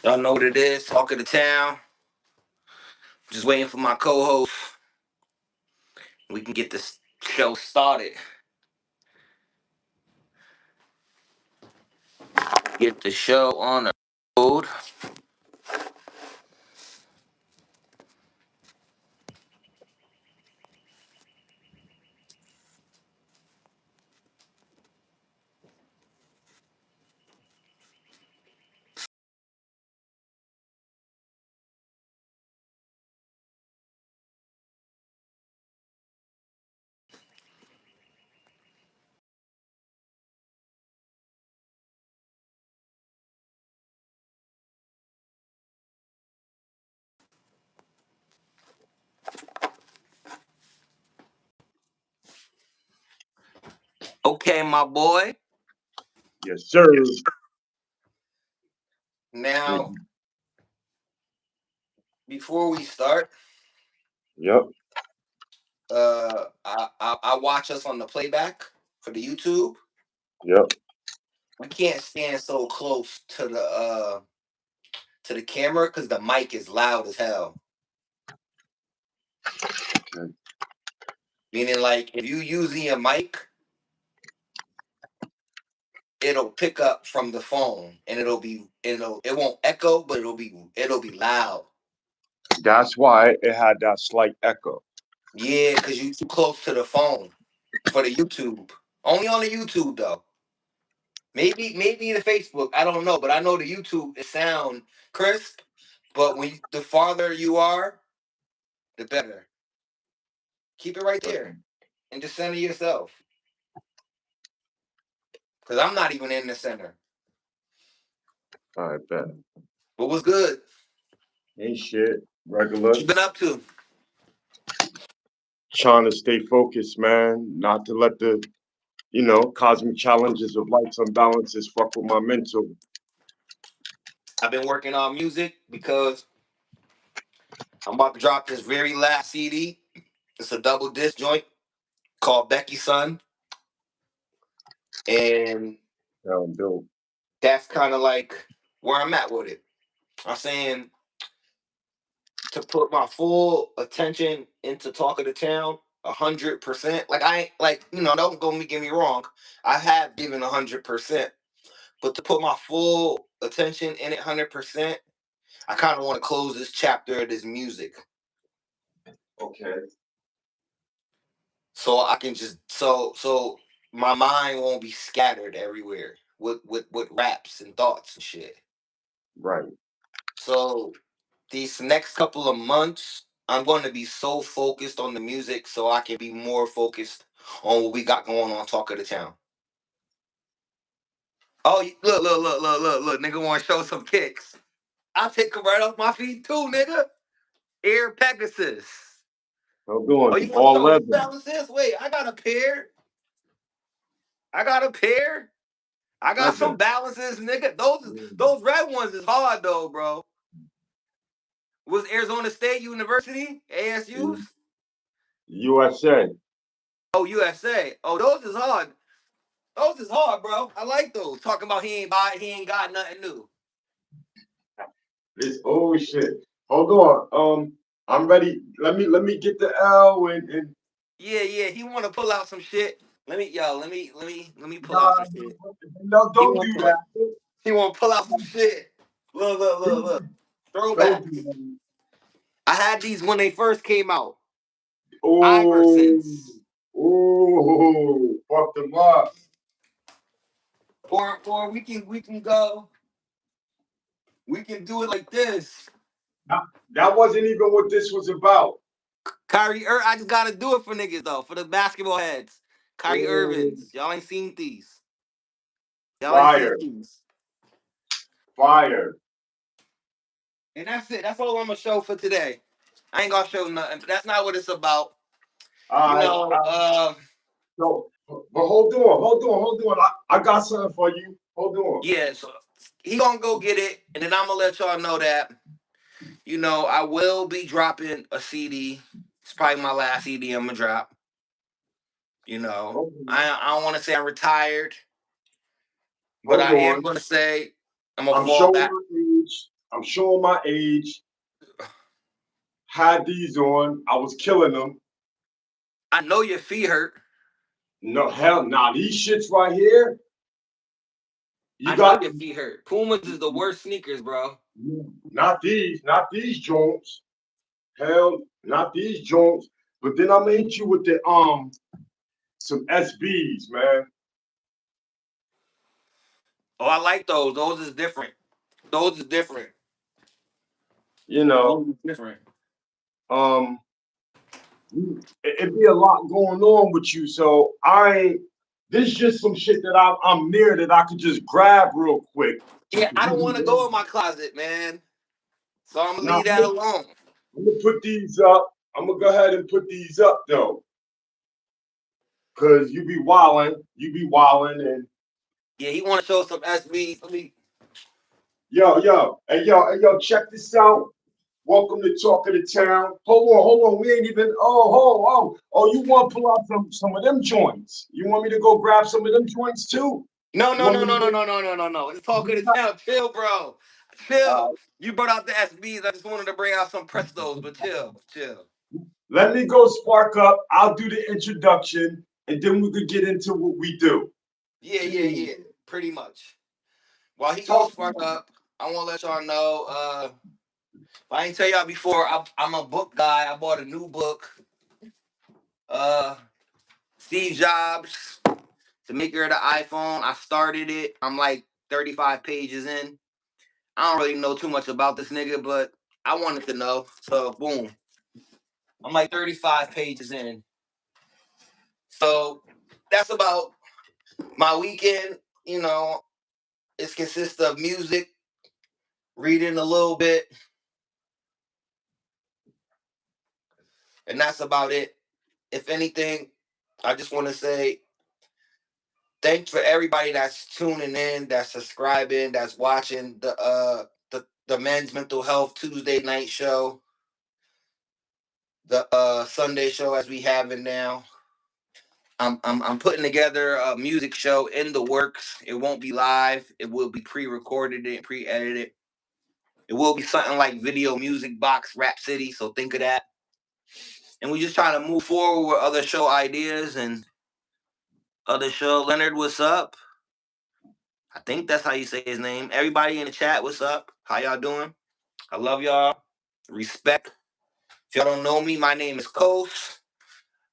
Y'all know what it is. Talk of the town. Just waiting for my co-host. We can get this show started. Get the show on the road. Okay, my boy. Yes, sir. Now, before we start, Yep. I watch us on the playback for the YouTube. Yep. We can't stand so close to the camera because the mic is loud as hell. Okay. Meaning, like, if you using a mic, it'll pick up from the phone and it won't echo, but it'll be loud. That's why it had that slight echo. Yeah, because you too close to the phone for the YouTube. Only on the YouTube though. Maybe the Facebook. I don't know, but I know the YouTube it sound crisp. But the farther you are, the better. Keep it right there and just center yourself. Cause I'm not even in the center. All right, bet. But what's good? Ain't shit. What Regular. you been up to? Trying to stay focused, man. Not to let the, cosmic challenges of life's imbalances fuck with my mental. I've been working on music because I'm about to drop this very last CD. It's a double disc joint called Becky's Son. And Sound dope. that's kind of like where I'm at with it. I'm saying to put my full attention into Talk of the Town 100%. Like I ain't like, don't get me wrong. I have given 100%. But to put my full attention in it 100%, I kind of want to close this chapter of this music. Okay. So I can just so my mind won't be scattered everywhere with raps and thoughts and shit. Right. So these next couple of months, I'm going to be so focused on the music so I can be more focused on what we got going on Talk of the Town. Oh, look, nigga want to show some kicks. I'll take them right off my feet too, nigga. Air Pegasus. How Oh, doing? you want to All show New leather. Balances? Wait, I got a pair. I got a pair. I got Leather. some balances, nigga. Those red ones is hard though, bro. Was Arizona State University ASU's? USA. Oh, USA. Oh, those is hard. Those is hard, bro. I like those. Talking about he ain't got nothing new. This old shit. Hold on. I'm ready. Let me get the L and Yeah. He want to pull out some shit. Let me pull out nah, some shit. no, He don't want do to that. he want to pull out some shit. Look. Don't Throwback. do that. I had these when they first came out. Oh, Iversons. fuck them up. Or we can go. We can do it like this. That wasn't even what this was about. I just gotta do it for niggas though, for the basketball heads. Kyrie Oh, Irvins. Y'all ain't seen these. Y'all ain't seen fire, these. fire. And that's it. That's all I'm gonna show for today. I ain't gonna show nothing, but that's not what it's about. You All right. know, So, but hold on. I got something for you. Hold on. yeah, so he gonna go get it, and then I'm gonna let y'all know that, I will be dropping a CD. It's probably my last CD I'm gonna drop. Okay. I don't wanna say I'm retired, but Hold I am on. gonna say I'm gonna I'm fall showing back. my age. I'm showing my age. Had these on. I was killing them. I know your feet hurt. No, hell, nah, these shits right here. You I know got your feet hurt. Pumas is the worst sneakers, bro. not these joints. Hell, not these joints. But then I'm gonna hit you with the some SBs, man. Oh, I like those. Those is different. Those is different. You know, Those is different. um, it be a lot going on with you. So I ain't. This just some shit that I'm near that I could just grab real quick. Yeah, I don't want to go in my closet, man. So I'm gonna Now leave that alone. I'm gonna put these up. I'm gonna go ahead and put these up though, cause you be wilding, and Yeah, he want to show some SBs. Let me. yo, check this out. Welcome to Talk of the Town. Hold on. We ain't even. Oh. You want to pull out some of them joints? You want me to go grab some of them joints too? No, You no, want no, me to no, no, go? no, no, no, no, no. It's all good as hell. Chill, bro. Chill. You brought out the SBs. I just wanted to bring out some Prestos, but chill, chill. Let me go spark up. I'll do the introduction, and then we could get into what we do. Yeah, yeah, yeah. Pretty much. While he goes Talk. spark up, I want to let y'all know. If I ain't tell y'all before, I'm a book guy. I bought a new book. Uh, Steve Jobs, the maker of the iPhone. I started it. I'm like 35 pages in. I don't really know too much about this nigga, but I wanted to know. So boom. I'm like 35 pages in. So that's about my weekend. You know, it consists of music, reading a little bit, and that's about it. If anything, I just want to say thanks for everybody that's tuning in, that's subscribing, that's watching the Men's Mental Health Tuesday night show, the Sunday show as we have it now. I'm putting together a music show in the works. It won't be live. It will be pre-recorded and pre-edited. It will be something like Video Music Box Rap City. So think of that. And we just trying to move forward with other show ideas and other show. Leonard, what's up? I think that's how you say his name. Everybody in the chat, what's up? How y'all doing? I love y'all. Respect. If y'all don't know me, my name is Kos.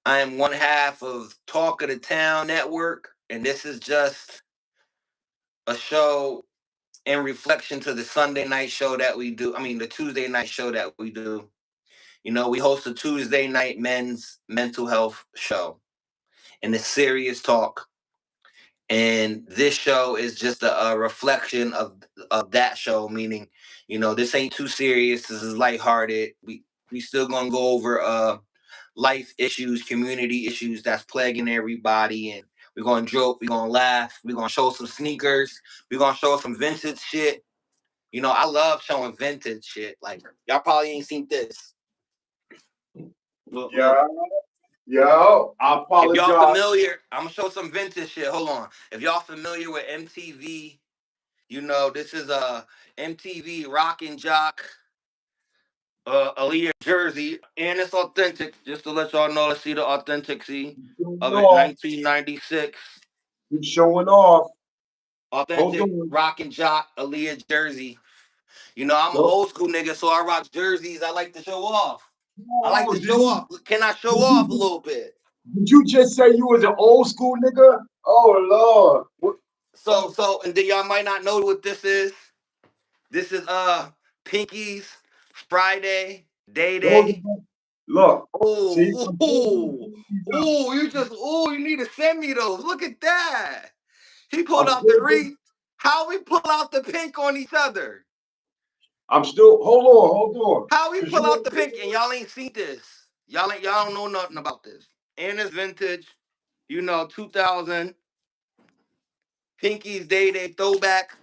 I am one half of Talk of the Town Network, and this is just a show in reflection to the Sunday night show that we do. I mean, the Tuesday night show that we do. You know, we host a Tuesday night men's mental health show, and it's serious talk. And this show is just a reflection of that show, meaning, you know, this ain't too serious. This is lighthearted. We still gonna go over life issues, community issues that's plaguing everybody, and we're gonna joke, we're gonna laugh, we're gonna show some sneakers, we're gonna show some vintage shit. You know, I love showing vintage shit. Like y'all probably ain't seen this. Look. Yeah, yeah. I If y'all apologize. familiar, I'm gonna show some vintage shit. Hold on. If y'all familiar with MTV, you know this is a MTV Rock and Jock, Aaliyah jersey, and it's authentic. Just to let y'all know, let's see the authenticity Showing of it. off. 1996, You showing off. Hold authentic on. Rock and Jock Aaliyah jersey. You know I'm an No. old school nigga, so I rock jerseys. I like to show off. I like Oh, to show off. Can I show off a little bit? did you just say you was an old school nigga? Oh So, and then y'all might not know what this is. This is Pinky's Friday Day Lord. Day. Look. See, Oh, you need to send me those. Look at that. He pulled I'm out the still ring. How we pull out the pink on each other? hold on. How we 'Cause pull out you the pink and y'all ain't seen this. Y'all don't know nothing about this. And it's vintage, you know, 2000 Pinky's Day Day throwback.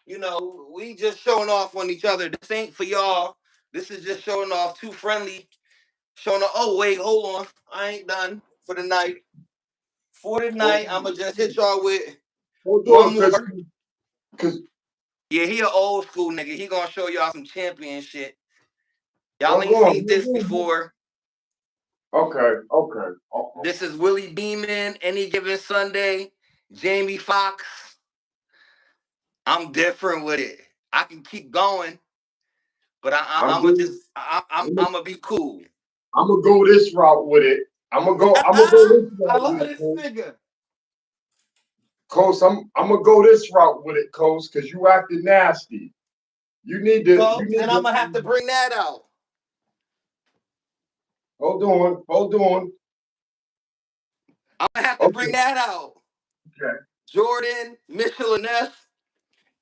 You know, we just showing off on each other. This ain't for y'all. This is just showing off. Too friendly. Showing off. Oh wait, hold on. I ain't done for the night. For the hold night, I'ma just hit y'all with hold one on, more. cause Yeah, he an old school nigga. He gonna show y'all some champion shit. Y'all Hold ain't on. seen this before. Okay. This is Willie Beeman, Any Given Sunday, Jamie Foxx. I'm different with it. I can keep going, but I'm I'm gonna going. just I'm gonna be cool. I'm gonna go this route with it. I'm gonna go. I'm gonna go this I route love with it, this Coach. nigga. Coach, I'm gonna go this route with it, Coach, because you acting nasty. You need to. So You need then I'm to. gonna have to bring that out. Hold on. Hold on. I'm gonna have to bring Okay. that out. Okay. Jordan, Mitchell, and Ness,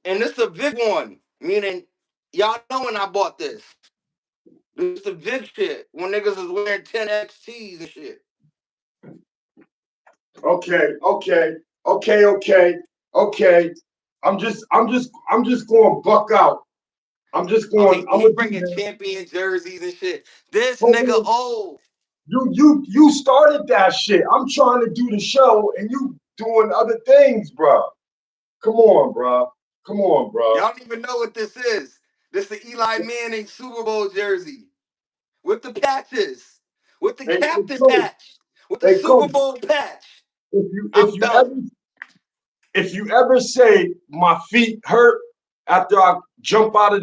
and this is a big one. Meaning, y'all know when I bought this. This is the big shit. When niggas is wearing 10 XTs and shit. Okay. I'm just going buck out. I'm just Oh, going. I'm he gonna do bringing this. champion jerseys and shit. This Hold nigga on. old. You started that shit. I'm trying to do the show, and you doing other things, bro. Come on, bro. Come on, bro. Y'all don't even know what this is. This is the Eli Manning Super Bowl jersey with the patches, with the Hey, captain coach. patch, with the Hey, Super coach. Bowl patch. If you if I'm you done. ever if you ever say my feet hurt after I jump out of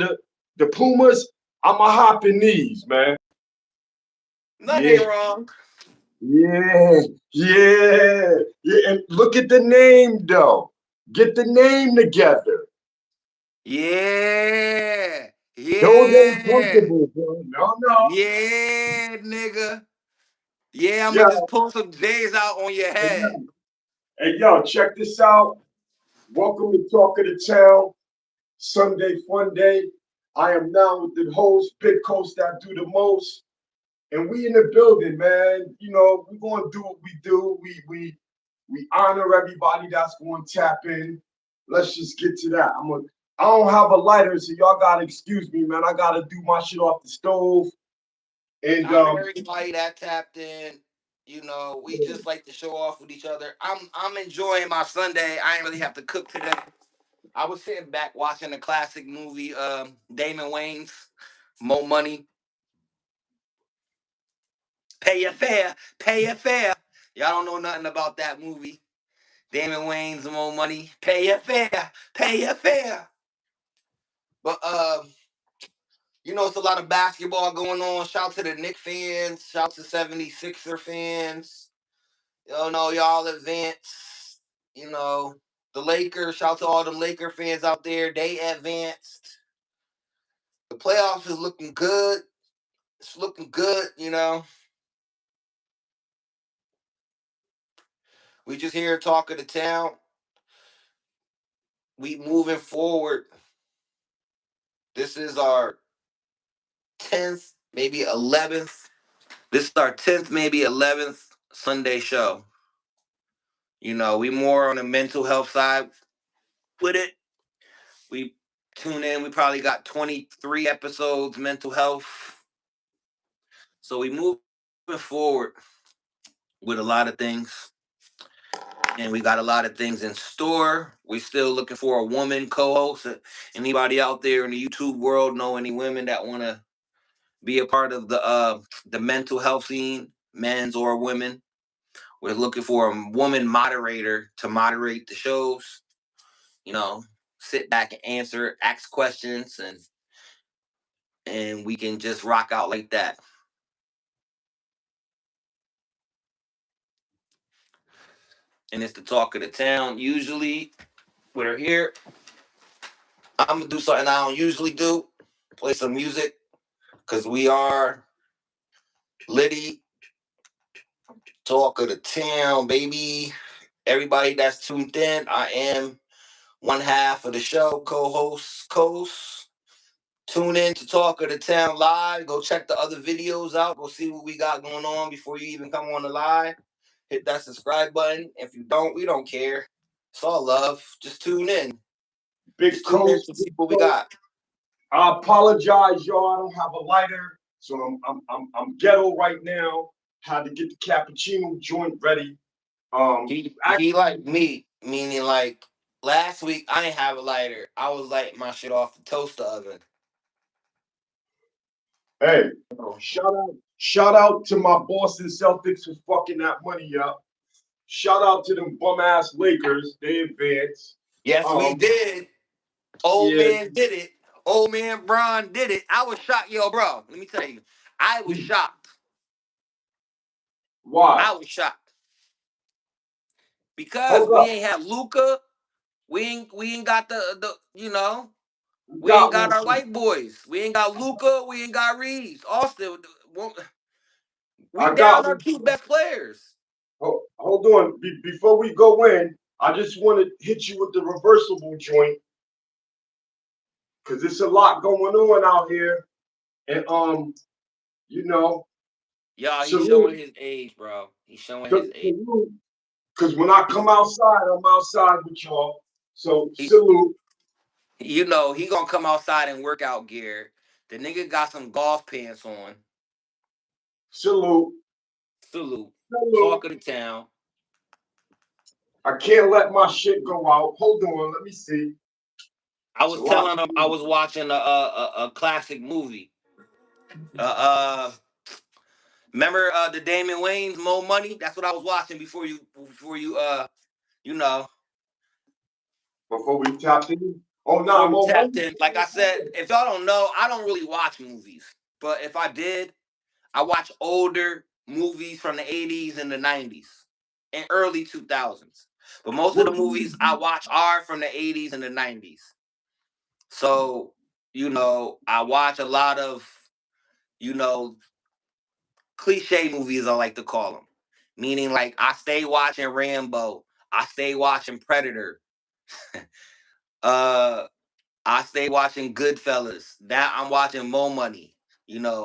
the Pumas, I'ma hop in these, man. Nothing Yeah, ain't wrong. yeah, yeah. And look at the name though. Get the name together. Yeah, Those ain't yeah, punchable, bro. No. yeah, nigga. Yeah, I'm Yeah, gonna just pull some J's out on your head. yeah. Hey, yo, check this out. Welcome to Talk of the Town, Sunday Funday. I am now with the host, Big Coast that do the most. And we in the building, man. You know, we're gonna do what we do. We honor everybody that's gonna tap in. Let's just get to that. I don't have a lighter, so y'all gotta excuse me, man. I gotta do my shit off the stove. We And honor everybody that tapped in. You know, we just like to show off with each other. I'm enjoying my Sunday. I ain't really have to cook today. I was sitting back watching the classic movie, Damon Wayans, Mo Money. Pay your fare, pay your fare. Y'all don't know nothing about that movie. Damon Wayans, Mo Money. Pay your fare, pay your fare. But you know, it's a lot of basketball going on. Shout to the Knicks fans. Shout to 76er fans. You know, y'all advanced. You know, the Lakers. Shout to all them Laker fans out there. They advanced. The playoffs is looking good. It's looking good, you know. We just here talking to town. We moving forward. This is our 10th, maybe 11th. This is our 10th, maybe 11th Sunday show. You know, we more on the mental health side with it. We tune in. We probably got 23 episodes mental health. So we moving forward with a lot of things. And we got a lot of things in store. We still looking for a woman co-host. Anybody out there in the YouTube world know any women that want to be a part of the mental health scene, men's or women? We're looking for a woman moderator to moderate the shows. You know, sit back and answer, ask questions, and we can just rock out like that. And it's the talk of the town. Usually, we're here. I'm gonna do something I don't usually do. Play some music because we are Liddy, talk of the town, baby. Everybody that's tuned in, I am one half of the show, co-host, Coast. Tune in to Talk of the Town live. Go check the other videos out. Go see what we got going on before you even come on the live. Hit that subscribe button. If you don't, we don't care. It's all love. Just tune in. Big Just tune in Coast, to Big see what we Coast. got. I apologize, y'all. I don't have a lighter, so I'm ghetto right now. Had to get the cappuccino joint ready. He Actually, like me, meaning like last week I didn't have a lighter. I was lighting my shit off the toaster oven. Hey, Oh. shout out to my Boston Celtics for fucking that money up. Shout out to them bum ass Lakers. They advanced. Yes, we Um, did. Old yeah. man did it. Old man Bron did it. I was shocked, yo, bro. Let me tell you, I was shocked. Why? I was shocked because Hold we up. ain't had Luca. We ain't got the We we ain't got got our Luka. white boys. We ain't got Luca. We ain't got Reeves. Austin. We I got down our Luka. two best players. Hold on. Before we go in, I just want to hit you with the reversible joint because there's a lot going on out here. And you know, Y'all, he's salute, showing his age, bro. He's showing his age. salute. Because when I He's come outside, I'm outside with y'all. So he's salute, he gonna come outside in workout gear. The nigga got some golf pants on. salute, Salute. salute. Talk of the town. I can't let my shit go out. Hold on, let me see. I It's a was lot. telling him I was watching a classic movie. Uh, uh remember the Damon Wayans Mo Money? That's what I was watching before you you know Before we tapped in. Oh, before nah, we more tapped money. in. Like I said, if y'all don't know, I don't really watch movies. But if I did, I watch older movies from the 80s and the 90s and early 2000s. But most of What the movies I watch are from the 80s and the 90s. So, I watch a lot of, you know, cliche movies, I like to call them. Meaning, like, I stay watching Rambo. I stay watching Predator. uh, I stay watching Goodfellas. That I'm watching Mo Money.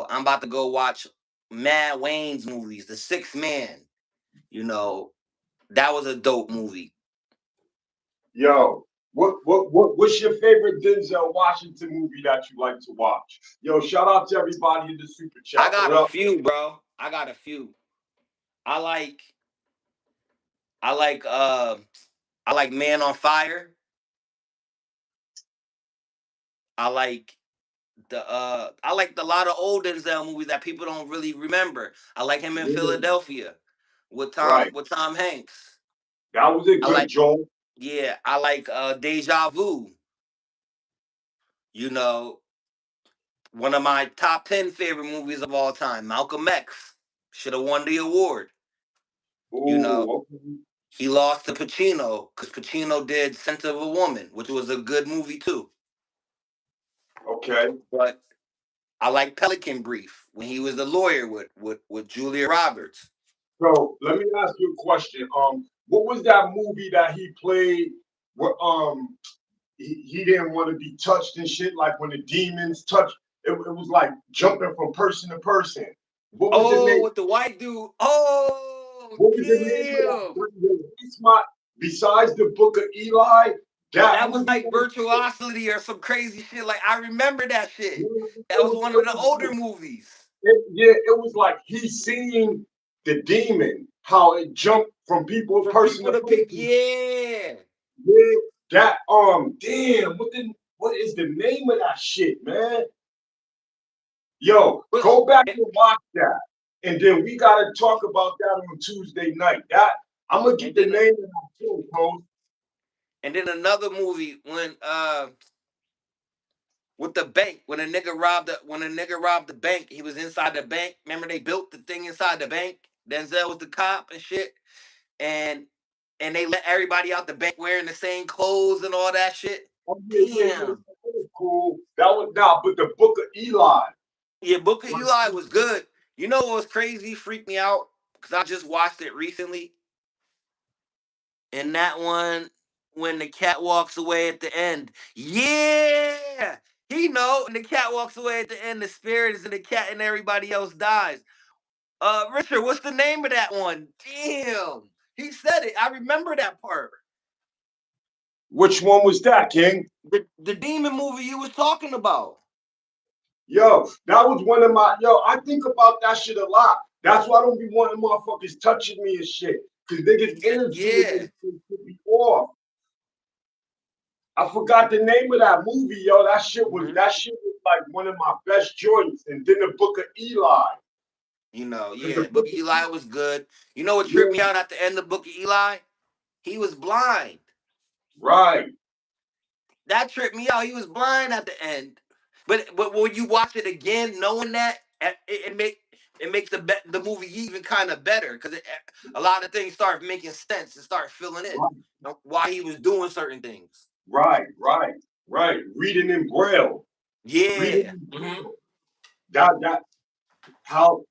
I'm about to go watch Matt Wayne's movies, The Sixth Man. You know, that was a dope movie. Yo, what's your favorite Denzel Washington movie that you like to watch? Yo, shout out to everybody in the super I chat. got What a up? few, bro. I got a few. I like I like I like Man on Fire. I like I like a lot of old Denzel movies that people don't really remember. I like him in Yeah, Philadelphia with right. Tom Hanks. That was a I good like joint. Yeah, I like Deja Vu. You know, one of my top 10 favorite movies of all time, Malcolm X. Should have won the award. You know, Ooh, okay. he lost to Pacino because Pacino did Scent of a Woman, which was a good movie too. Okay. But I like Pelican Brief when he was the lawyer with Julia Roberts. So let me ask you a question. What was that movie that he played where he didn't want to be touched and shit, like when the demons touch it was like jumping from person to person. What was the Oh, name? with the white dude. Oh, What was the name of that? damn. It's my besides the Book of Eli. That That was movie like was Virtuosity or some crazy shit. Like, I remember that it shit. That was was one it of the was older like movies. yeah, it was like he seen the demon, how it jumped from people From person to people to people. person. Yeah. Yeah, that damn, what is the name of that shit, man? Yo, But, go back and watch that. And then we gotta talk about that on Tuesday night. That I'm gonna get and the then name of that film, bro. and then another movie when with the bank when a nigga robbed the bank, he was inside the bank. Remember they built the thing inside the bank? Denzel was the cop and shit. And they let everybody out the bank wearing the same clothes and all that shit. Oh yeah. Damn. That was cool. That was now, but the Book of Eli. Yeah, Book of My, Eli was good. You know what was crazy? Freaked me out because I just watched it recently. And that one, when the cat walks away at the end, yeah, he know. And the cat walks away at the end. The spirit is in the cat, and everybody else dies. Richard, what's the name of that one? Damn, he said it. I remember that part. which one was that, King? The demon movie you was talking about. Yo, that was one of my yo. I think about that shit a lot. That's why I don't be wanting motherfuckers touching me and shit. Cause niggas' energy Yeah, and they be off. I forgot the name of that movie, yo. Mhm. That shit was like one of my best joints. And then the Book of Eli. Cause the Yeah, Book Book of of Eli was good. You know what tripped me yeah, out at the end of Book of Eli? He was blind. right, That tripped me out. He was blind at the end. But when you watch it again, knowing that, it makes the movie even kind of better because a lot of things start making sense and start filling in, right, why he was doing certain things. right, right. Reading in Braille. Reading Yeah. in Hmm. Braille. That how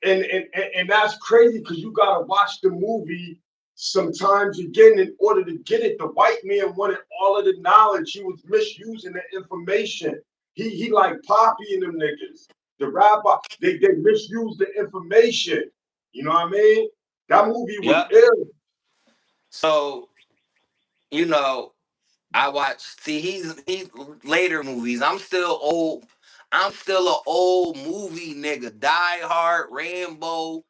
and that's crazy because you gotta watch the movie sometimes again in order to get it. The white man wanted all of the knowledge. He was misusing the information. He like Poppy and them niggas. The rabbi, they misused the information. You know what I mean? That movie was Yep. ill. So you know, I watch. See, he's later movies. I'm still old. I'm still an old movie nigga. Die Hard, Rambo.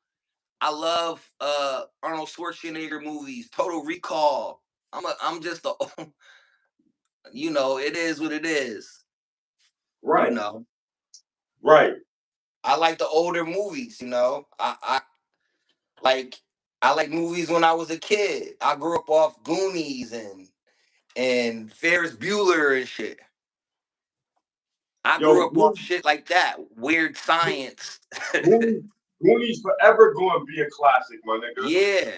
I love Arnold Schwarzenegger movies. Total Recall. I'm just a it is what it is. You Right, know. right. I like the older movies, I like I like movies when I was a kid. I grew up off Goonies and Ferris Bueller and shit. I grew Yo, up off shit like that. Weird science. Goonies, Goonies forever gonna be a classic, my nigga. Yeah,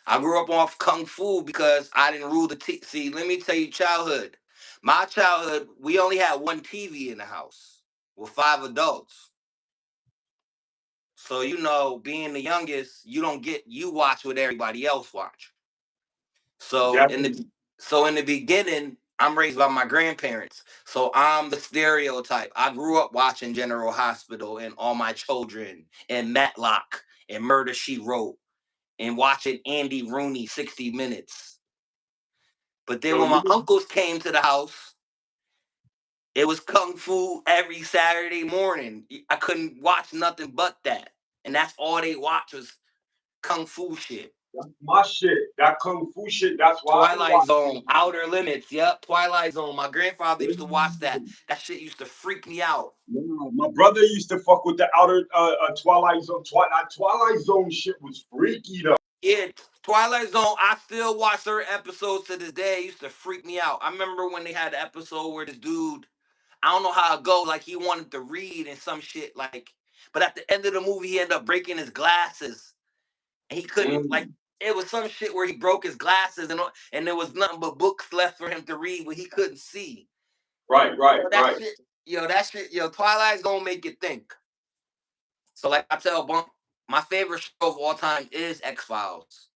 I grew up off kung fu because I didn't rule the See, let me tell you, childhood. My childhood, we only had one TV in the house with five adults. So being the youngest, you watch what everybody else watch. So in Definitely. the so in the beginning, I'm raised by my grandparents. So I'm the stereotype. I grew up watching General Hospital and All My Children and Matlock and Murder She Wrote and watching Andy Rooney 60 Minutes. But then Yo, when my uncles came to the house, it was kung fu every Saturday morning. I couldn't watch nothing but that. And that's all they watch was kung fu shit. that's my shit. That kung fu shit. That's why I be Twilight watching. Zone, Outer Limits. Yep, Twilight Zone. My grandfather used to watch that. it. That shit used to freak me out. No, my brother used to fuck with the outer Twilight Zone. Twilight Zone shit was freaky though. Yeah, Twilight Zone. I still watch certain episodes to this day. It used to freak me out. I remember when they had the episode where this dude, I don't know how it goes, like he wanted to read and some shit, but at the end of the movie, he ended up breaking his glasses and he couldn't, Mm, it was some shit where he broke his glasses and there was nothing but books left for him to read when he couldn't see. right, Yo, right, that right. shit, Twilight's gonna make you think. So, like I tell Bump, my favorite show of all time is X Files.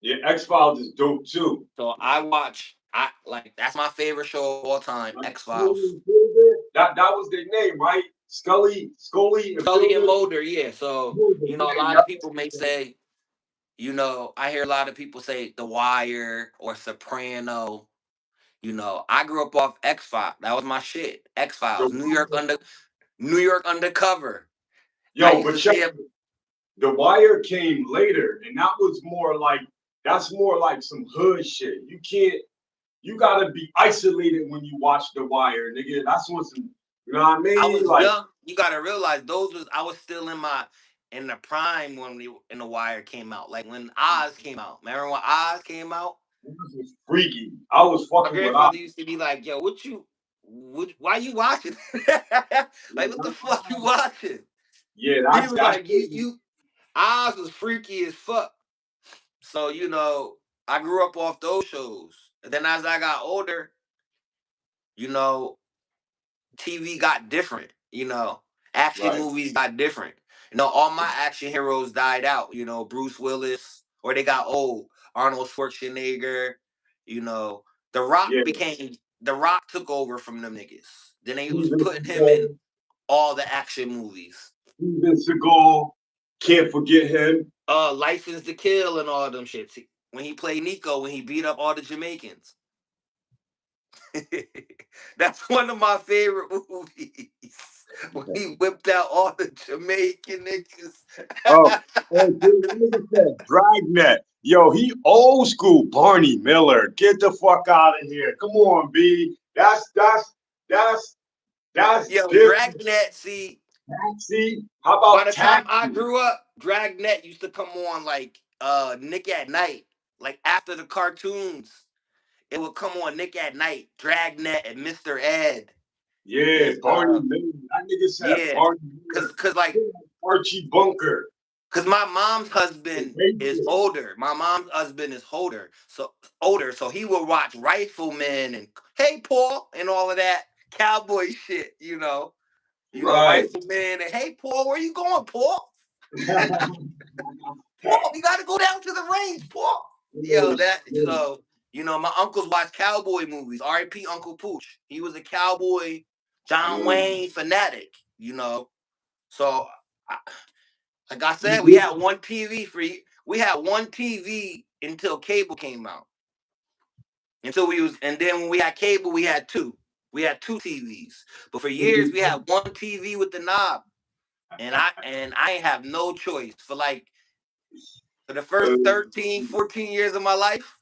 Yeah, X Files is dope too. So I like that's my favorite show of all time, Like X Scully Files. and Gilbert, that was their name, right? Scully and Scully and Gilbert. Mulder, yeah. So, Mulder, a yeah, lot of people may yeah. say, I hear a lot of people say The Wire or Soprano. I grew up off X Files. That was my shit. X The Files, Wire. New York Undercover. I Yo, used but to check stay up. The Wire came later, and that's more like some hood shit. You gotta be isolated when you watch The Wire, nigga. That's what some, you know what I I mean? was Like, young. You gotta realize I was still in the prime when The Wire came out. Like when Oz came out. Remember when Oz came out? this was freaky. I was My fucking with I. grandfather used to be like, "Yo, why you watching? Like, what the fuck you watching?" Yeah, He was that's like, "You Oz was freaky as fuck." So I grew up off those shows. And then as I got older, you know, TV got different. Action right. movies got different. All my action heroes died out. Bruce Willis, or they got old. Arnold Schwarzenegger. You know, Yeah, The Rock took over from them niggas. Then they was Steven putting him in Seagal, all the action movies. Steven Seagal, can't forget him. License to Kill and all them shits. When he played Nico, when he beat up all the Jamaicans. That's one of my favorite movies. When he whipped out all the Jamaican niggas. Oh, oh, dude, that nigga said Dragnet. Yo, he old school Barney Miller. Get the fuck out of here. Come on, B. That's that's Yo, different. Dragnet. See, Taxi. How by about the time I Taxi? grew up, Dragnet used to come on like Nick at Night, like after the cartoons. It would come on Nick at Night, Dragnet, and Mr. Ed, Yeah, and Barney Miller. That nigga said yeah, Barney cause Miller. cause like Archie Bunker. cause my mom's The husband is Patriot. older. My mom's husband is older, so he would watch Rifleman and Hey Paul and all of that cowboy shit. Right. Rifleman and Hey Paul, where you going, Paul? Paul, you got to go down to the range, Paul. Oh, Yo, that shit. so my uncles watched cowboy movies. R.I.P. Uncle Pooch. He was a cowboy, John Mm. Wayne fanatic. So I, like I You said, we did had one TV we had one TV until cable came out. And then when we had cable, we had two. We had two TVs. But for years we had one TV with the knob. And I ain't have no choice for the uh, first 13, 14 years of my life.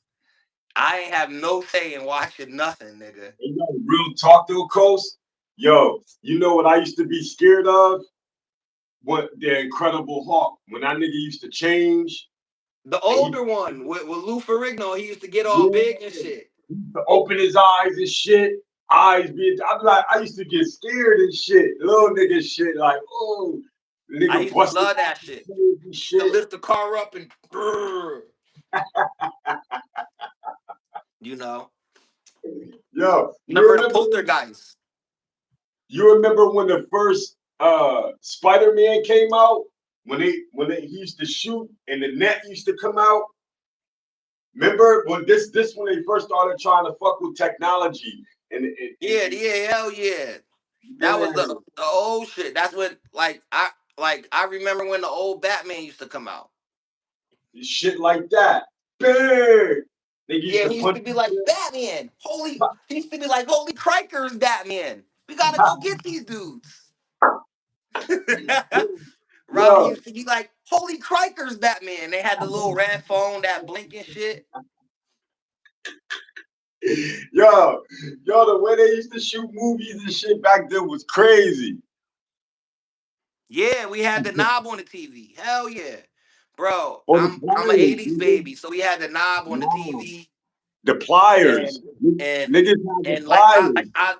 I ain't have no say in watching nothing, nigga. real talk though, Coast. Yo, you know what I used to be scared of? What the Incredible Hulk. When that nigga used to change The and he older one with Lou Ferrigno, he used to get all yeah, big and shit. he used to open his eyes and shit. Eyes being I'm like I used to get scared and shit. Little nigga shit like oh the I nigga used to busted love out that shit. and Used to shit. lift the car up and you know. Yo, Remember the poltergeist? you remember when the first Spider-Man came out? When he used to shoot and the net used to come out? Remember when this when they first started trying to fuck with technology Yeah, and yeah, hell yeah. That was yeah, the old shit. That's when I remember when the old Batman used to come out. shit like that. Big. They used Yeah, to he used punch to be like Batman. He used to be like, holy crikers, Batman. We gotta go get these dudes. Roddy yo, used to be like, holy crikers, Batman. They had the little red phone, that blinking shit. yo, yo, the way they used to shoot movies and shit back then was crazy. Yeah, we had the knob on the TV. Hell yeah. Bro, Or the I'm an pliers, 80s nigga. baby, so we had the knob on the No, TV. the pliers. And and Niggas had the and pliers.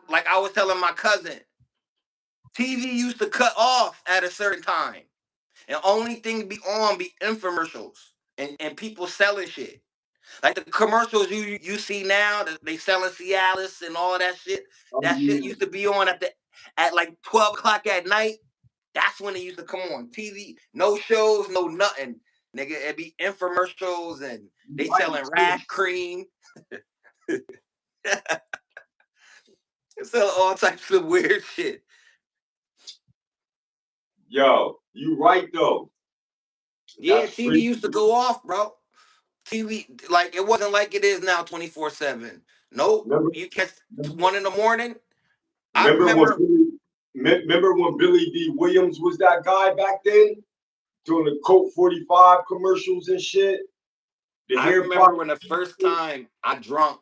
like I was telling my cousin, TV used to cut off at a certain time. And only thing be on be infomercials and people selling shit. Like the commercials you see now, that they selling Cialis and all that shit. Oh That shit yeah. used to be on at like 12 o'clock at night. That's when it used to come on TV. No shows, no nothing, nigga. It'd be infomercials and they Right selling too. rash cream. They selling all types of weird shit. Yo, you right though. Yeah, That's TV free. used to go off, bro. TV, like it wasn't like it is now 24/7. Nope. Remember, You catch 1 in the morning. I remember when remember remember when Billy D. Williams was that guy back then doing the Colt 45 commercials and shit. The I hair remember when product. the first time I drunk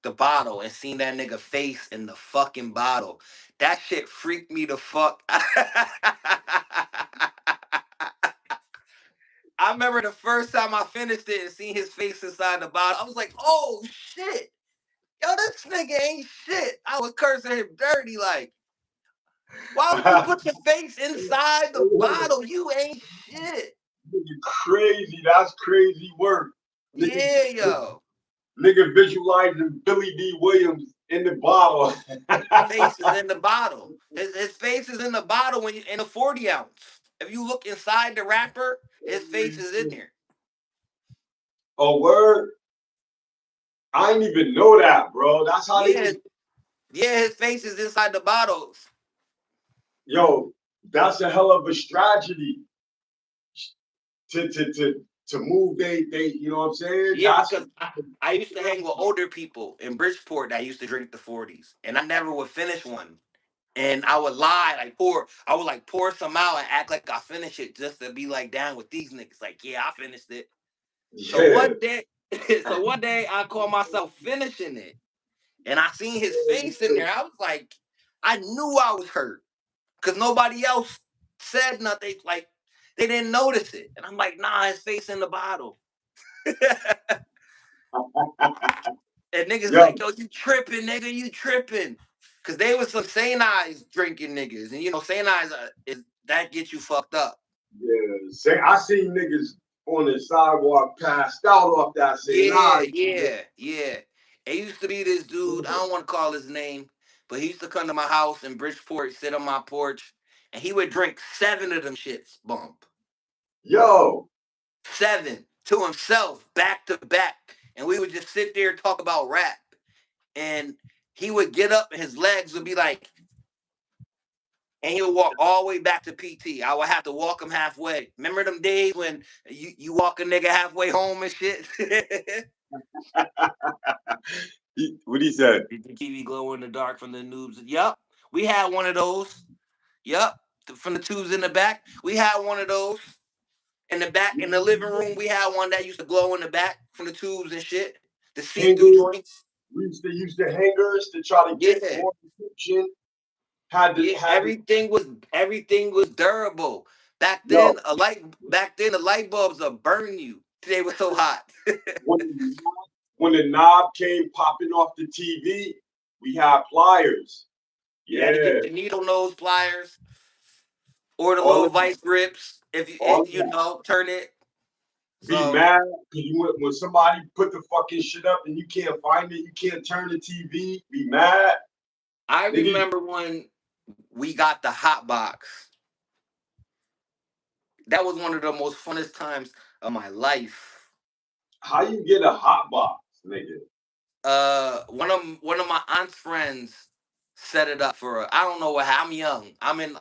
the bottle and seen that nigga face in the fucking bottle. That shit freaked me the fuck. I remember the first time I finished it and seen his face inside the bottle. I was like, oh shit. Yo, this nigga ain't shit. I was cursing him dirty like, why would you put your face inside the bottle? You ain't shit. Crazy. That's crazy work. Nigga, Yeah, yo. nigga visualizing Billy D. Williams in the bottle. Face is in the bottle. His face is in the bottle when you in a 40 ounce. If you look inside the wrapper, his face is in there. Oh, word? I didn't even know that, bro. That's how they Yeah, was. yeah, his face is inside the bottles. Yo, that's a hell of a strategy to move. They, you know what I'm saying? Yeah, That's because I used to hang with older people in Bridgeport that used to drink the 40s. And I never would finish one. And I would lie, I would pour some out and act like I finished it just to be like down with these niggas. Like, yeah, I finished it. So Yeah. one day, so one day I caught myself finishing it, and I seen his face in there. I was like, I knew I was hurt because nobody else said nothing. Like they didn't notice it, and I'm like, nah, his face in the bottle. And niggas Yo, like, yo, you tripping, nigga, you tripping. Cause they was some Saint Eyes drinking niggas. And you know, Saint Eyes is that gets you fucked up. yeah. Say, I seen niggas on the sidewalk passed out off that saying, Yeah, nah, yeah, yeah. It used to be this dude, I don't want to call his name, but he used to come to my house in Bridgeport, sit on my porch, and he would drink 7 of them shits, bump. yo, 7 to himself, back to back. And we would just sit there and talk about rap. And he would get up and his legs would be like, and he'll walk all the way back to PT. I would have to walk him halfway. Remember them days when you walk a nigga halfway home and shit? what he said? Did the TV glow in the dark from the noobs? Yup. We had one of those. Yup. From the tubes in the back. We had one of those. In the back, in the living room, we had one that used to glow in the back from the tubes and shit. The see-through Hangers. joints. We used to use the hangers to try to get Yeah. more attention. Had to Yeah, had to, everything was durable. yo, Back then the light bulbs will burn you. They were so hot. when the, when the knob came popping off the TV, we had pliers. You had to Yeah, get the needle nose pliers or the all little of that, vice grips if you all of you that. know turn it. Be So mad because when somebody put the fucking shit up and you can't find it, you can't turn the TV. Be mad, I nigga. remember when we got the hot box. That was one of the most funnest times of my life. How you get a hot box, nigga? One of my aunt's friends set it up for her. I don't know what. I'm young. I'm in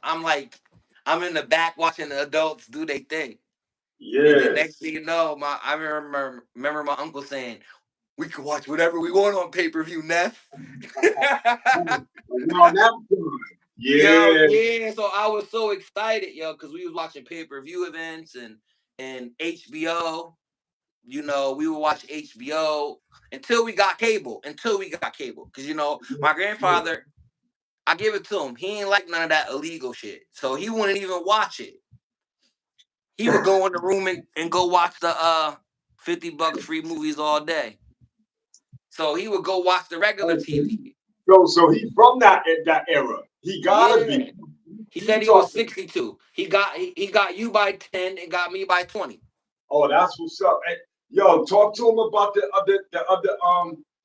the back watching the adults do their thing. And then Yeah. next thing you know, I remember my uncle saying, "We can watch whatever we want on pay per view, Neff." Around that time. Yo, Yeah. yeah. So I was so excited, yo, because we was watching pay per view events and HBO. You know, we would watch HBO until we got cable. Until we got cable, because my Yeah. grandfather, I give it to him. He ain't like none of that illegal shit, so he wouldn't even watch it. He would go in the room and go watch the $50 free movies all day. So he would go watch the regular TV. So he from that era. He gotta be. Yeah. He He said he was talking. 62. He got you by 10 and got me by 20. Oh, that's what's up. Hey, yo, talk to him about the other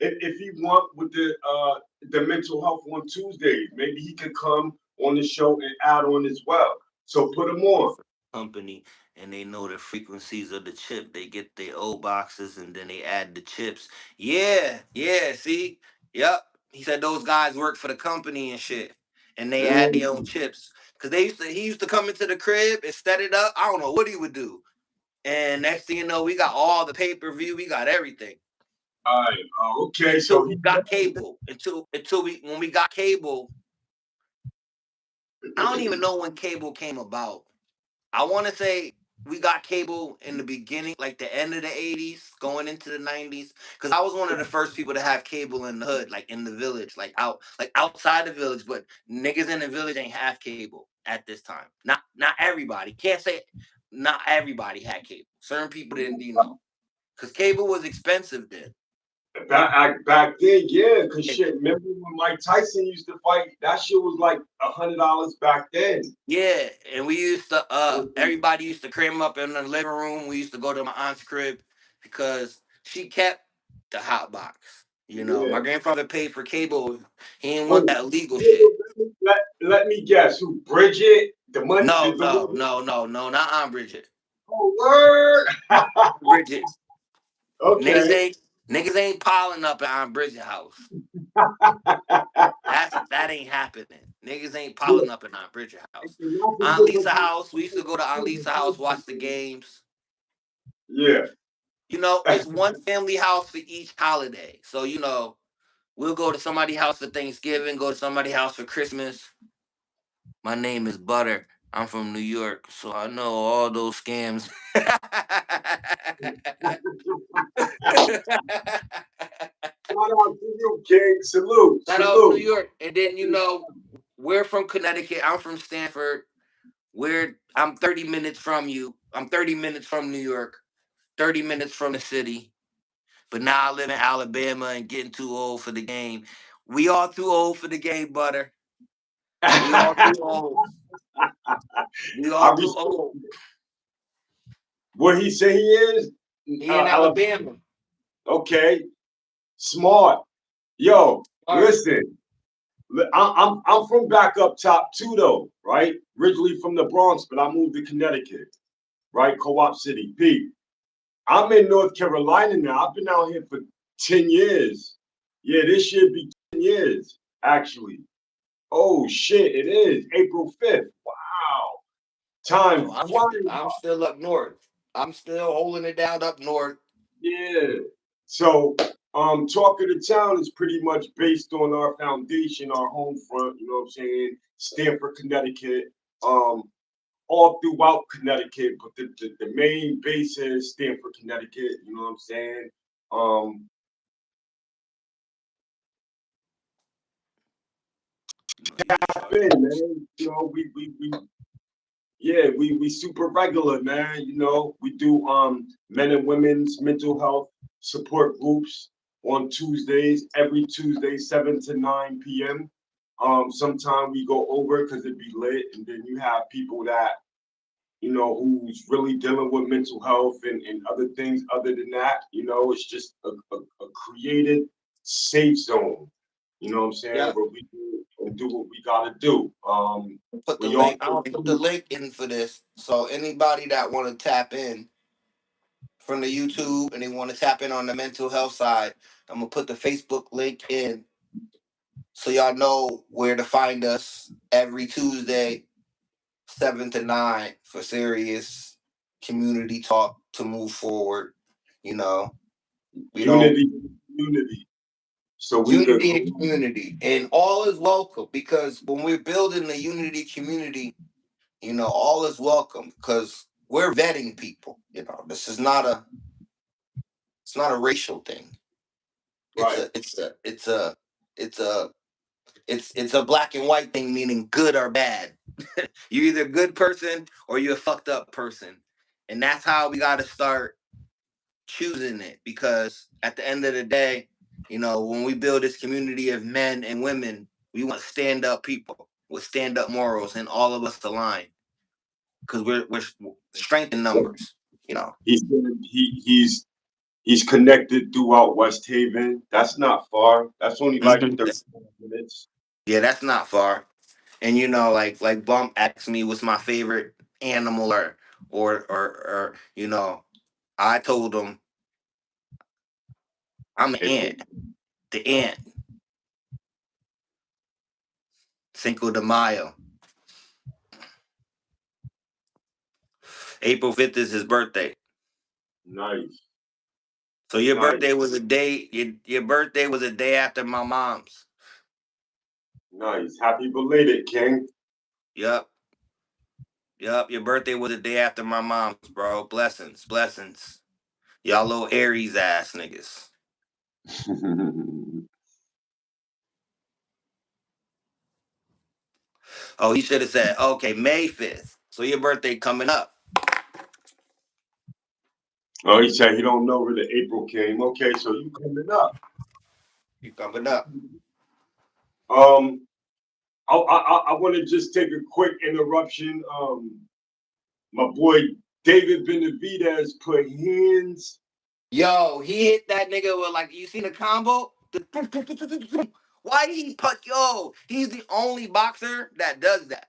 if he want with the mental health on Tuesdays. Maybe he could come on the show and add on as well. So put him on. Company, and they know the frequencies of the chip. They get their old boxes and then they add the chips. Yeah, yeah, see? Yep. He said those guys work for the company and shit. And they add their own Mm. chips. Cause he used to come into the crib and set it up. I don't know what he would do. And next thing you know, we got all the pay-per-view, we got everything. All right. Okay. Until So we he. got cable. Until we when we got cable, I don't even know when cable came about. I want to say we got cable in the beginning, like the end of the 80s, going into the 90s. Because I was one of the first people to have cable in the hood, like in the village, like outside the village. But niggas in the village ain't have cable at this time. Not everybody. Can't say not everybody had cable. Certain people didn't, because cable was expensive then. Back then, yeah, cause shit. Remember when Mike Tyson used to fight? That shit was like $100 back then. Yeah, and we used to everybody used to cram up in the living room. We used to go to my aunt's crib because she kept the hot box. My Yeah. grandfather paid for cable. He didn't want Wait, that illegal shit. let me guess. Who? Bridget? The money? No, The no, money? no, no, no, not Aunt Bridget. Oh, word. Aunt Bridget. Niggas Okay. ain't niggas ain't piling up at Aunt Bridget house. That ain't happening. Niggas ain't Yeah. piling up in Aunt Bridget house. And not Aunt forget Lisa about house. We used to go to Aunt Lisa house, watch the games. yeah. It's one family house for each holiday. So, we'll go to somebody's house for Thanksgiving, go to somebody's house for Christmas. My name is Butter. I'm from New York, so I know all those scams. Shout out to you, King. Salute, Shout out New salute. York. And then we're from Connecticut. I'm from Stanford. I'm 30 minutes from you. I'm 30 minutes from New York. 30 minutes from the city. But now I live in Alabama and getting too old for the game. We all too old for the game, butter. We all I too old. We all too respect old. what he say he is. He in Alabama. Alabama. Okay, smart. Yo, All right. listen. I'm from back up top too, though. Right, originally from the Bronx, but I moved to Connecticut. Right, Co-op City. Pete. I'm in North Carolina now. I've been out here for 10 years. Yeah, this should be 10 years, actually. Oh shit, it is April 5th. Wow. Time So flying. I'm still up north. I'm still holding it down up north. Yeah. So Talk of the Town is pretty much based on our foundation, our home front, you know what I'm saying? Stamford, Connecticut. Um, all throughout Connecticut, but the main base is Stamford, Connecticut, you know what I'm saying? Um, No, you good, bud. Man, you know, we yeah, we super regular, man. You know, we do men and women's mental health support groups on Tuesdays, every Tuesday, 7 to 9 p.m. Sometimes we go over because it be lit, and then you have people that who's really dealing with mental health and other things other than that. You know, it's just a created safe zone. You know what I'm saying? Yeah. Where we do what we gotta do. Put the We link. also I'll put the link in for this. So anybody that want to tap in from the YouTube and they want to tap in on the mental health side, I'm gonna put the Facebook link in so y'all know where to find us every Tuesday, 7 to 9 for serious community talk to move forward. You know, we don't unity, unity. So we could. unity and community, and all is welcome because when we're building the unity community, all is welcome because we're vetting people. This is not a it's not a racial thing. It's Right. a it's a it's a it's a it's a black and white thing, meaning good or bad. You're either a good person or you're a fucked up person. And that's how we gotta start choosing it because at the end of the day, when we build this community of men and women, we want stand up people with stand up morals and all of us align because we're strength in numbers. He said he's connected throughout West Haven. That's not far. That's only like Mhm. 30 minutes. Yeah, that's not far. And like Bump asked me what's my favorite animal or I told him I'm an April. ant. The ant. Cinco de Mayo. April 5th is his birthday. Nice, So your nice, birthday was a day your birthday was a day after my mom's. nice. Happy belated, King. Yup. Yup. Your birthday was a day after my mom's, bro. Blessings. Blessings. Y'all little Aries ass niggas. Oh, you should have said, okay, May 5th. So your birthday coming up. Oh, he said he don't know where the April came. Okay, so you coming up. You coming up. Um, I want to just take a quick interruption. My boy David Benavidez put hands. Yo, he hit that nigga with like you seen the combo? Why he put he's the only boxer that does that.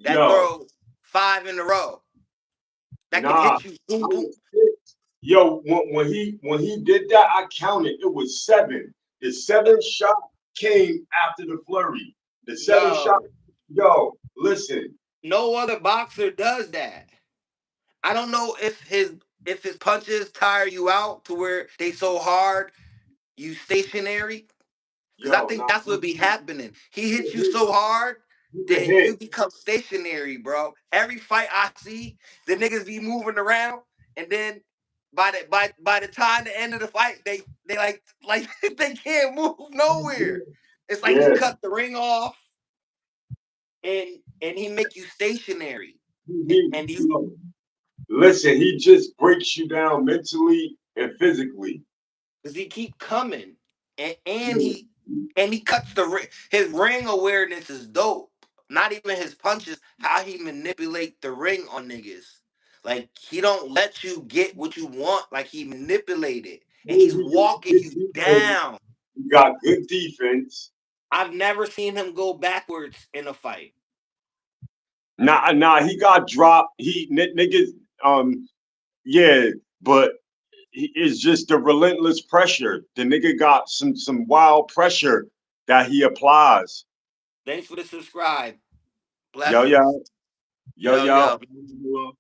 That Yo, throws 5 in a row. That can nah, hit you. Boom I boom. was pissed. Yo, when he did that, I counted. It was seven. The seven shot came after the flurry. The seven shot. Yo, Yo, listen. no other boxer does that. I don't know if his punches tire you out to where they so hard you stationary. Cause I Yo, think nah. that's what be happening. He hits you so hard, He's a then hit. you become stationary, bro. Every fight I see, the niggas be moving around, and then by the time the end of the fight, they like they can't move nowhere. It's like he Yeah. cut the ring off, and he make you stationary, and you Yo, listen, he just breaks you down mentally and physically. because he keep coming, and Yeah. he cuts the ring. His ring awareness is dope. Not even his punches, how he manipulate the ring on niggas. Like he don't let you get what you want. Like he manipulate it, and he's He got walking good you defense. down. He got good defense. I've never seen him go backwards in a fight. Nah, he got dropped. Niggas, yeah, but it's just the relentless pressure. The nigga got some wild pressure that he applies. Thanks for the subscribe. Yo, Blessings. yo, yo, Yo, yo. yo.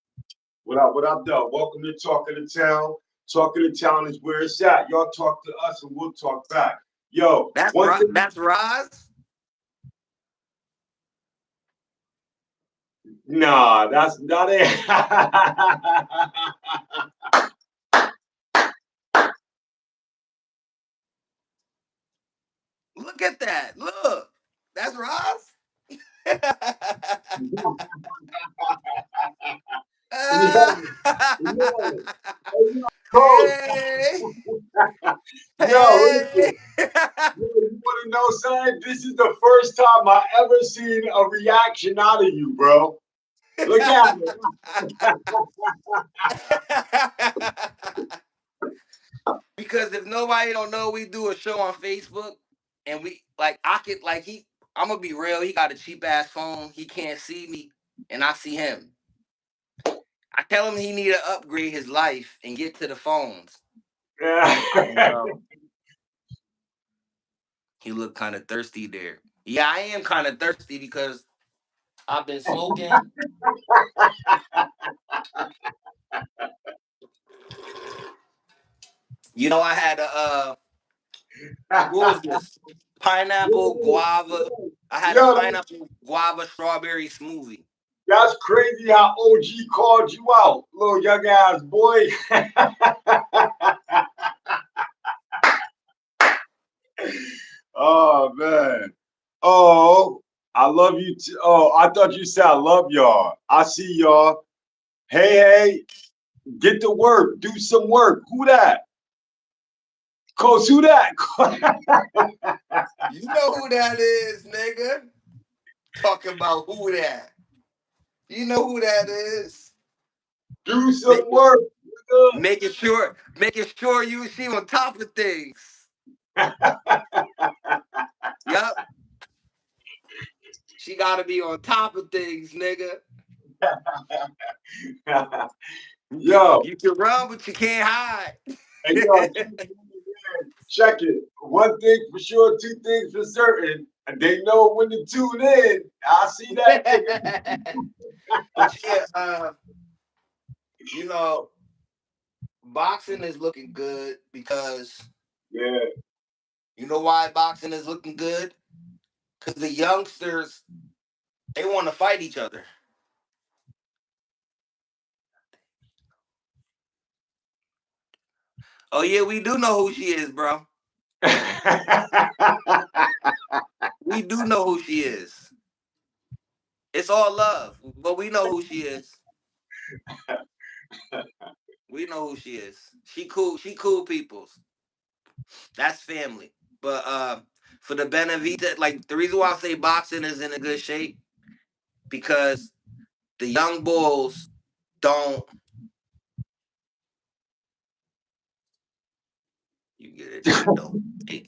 What up, though? Welcome to Talk of the Town. Talk of the Town is where it's at. Y'all talk to us and we'll talk back. Yo, one thing. That's Roz. Nah, that's not it. Look at that. Look. That's Roz. Yo, yo, hey, yo, coach. Hey, Yo, hey. listen. Yo, you want to know something? This is the first time I ever seen a reaction out of you, bro. Look at it. Because if nobody don't know, we do a show on Facebook, and we like I could like he. I'm gonna be real. He got a cheap ass phone. He can't see me, and I see him. I tell him he need to upgrade his life and get to the phones. I don't know. He looked kind of thirsty there. Yeah, I am kind of thirsty because I've been smoking. I had a what was this? Pineapple guava. I had a Yo, pineapple guava strawberry smoothie. that's crazy how OG called you out, little young ass boy. Oh man. Oh, I love you too. Oh, I thought you said I love y'all. I see y'all. Hey, hey, get to work. Do some work. Who that? Coach, who that? You know who that is, nigga. Talking about who that. You know who that is. Do some Make, work. making sure you she on top of things. Yup. She gotta be on top of things, nigga. Yo, You can run, but you can't hide. hey, yo, check it. One thing for sure, two things for certain. And they know when to tune in. I see that nigga. But yeah, you know, boxing is looking good because Yeah. you know why boxing is looking good? Because the youngsters they want to fight each other. Oh yeah, we do know who she is, bro. We do know who she is. It's all love, but we know who she is. We know who she is. She cool. She cool peoples. That's family. But for the Benavita, like the reason why I say boxing is in a good shape because the young bulls don't. You get it? They don't. They,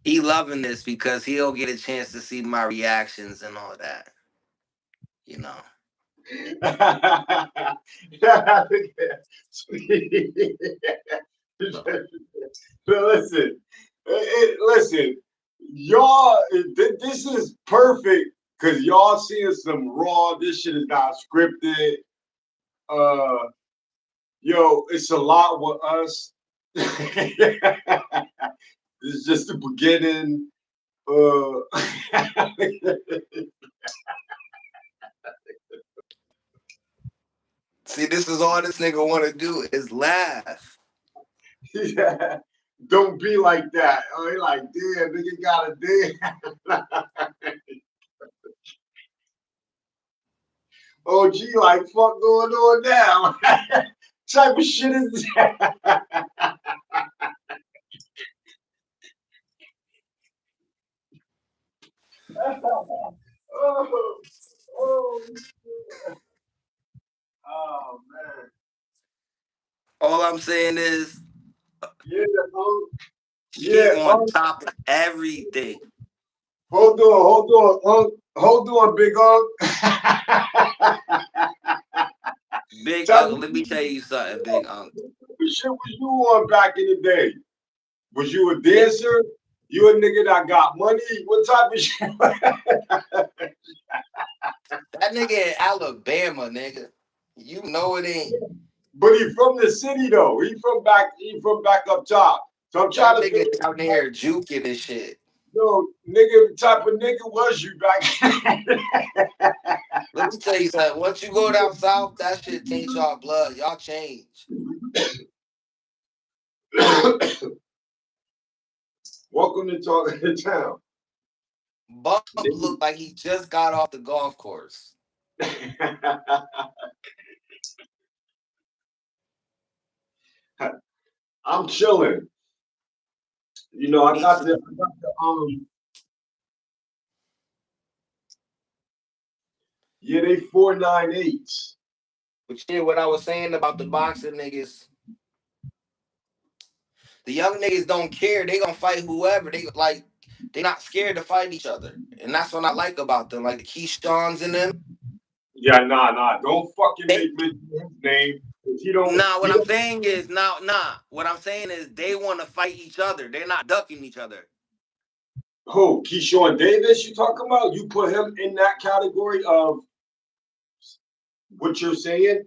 he loving this because he'll get a chance to see my reactions and all that. You know. So Listen, listen, y'all. This is perfect Cause y'all seeing some raw. This shit is not scripted. Uh, yo, it's a lot with us. It's just the beginning. See, this is all this nigga want to do is laugh. Yeah, don't be like that. Oh, he like, damn, nigga got a damn. OG, like, fuck going on now? Type of shit is that? oh, oh, oh, man. All I'm saying is Yeah, he yeah, on top of everything. hold on, big unk. Big Type Uncle, of let me tell you something, Big Uncle. shit was you on back in the day? Was you a Big, dancer? You a nigga that got money? What type of shit? that nigga in Alabama, nigga. You know it ain't. But he from the city though. He from back up top. So I'm That trying to nigga figure down there juking and shit. yo, nigga, type of nigga was you back? Let me tell you something. Once you go down south, that shit taints y'all blood. Y'all change. Welcome to Talking to Town. Bump looked like he just got off the golf course. I'm chilling. You know, Me too. I got the yeah, they 498s. But yeah, what I was saying about the boxing niggas, the young niggas don't care. They gonna fight whoever. They not scared to fight each other. And that's what I like about them. Like the Keyshawn's and them. Yeah, nah. Don't fucking They, make mention of his name. 'Cause he don't nah, he what I'm don't saying is nah. What I'm saying is they wanna fight each other. They're not ducking each other. who? Keyshawn Davis you talking about? You put him in that category of what you're saying?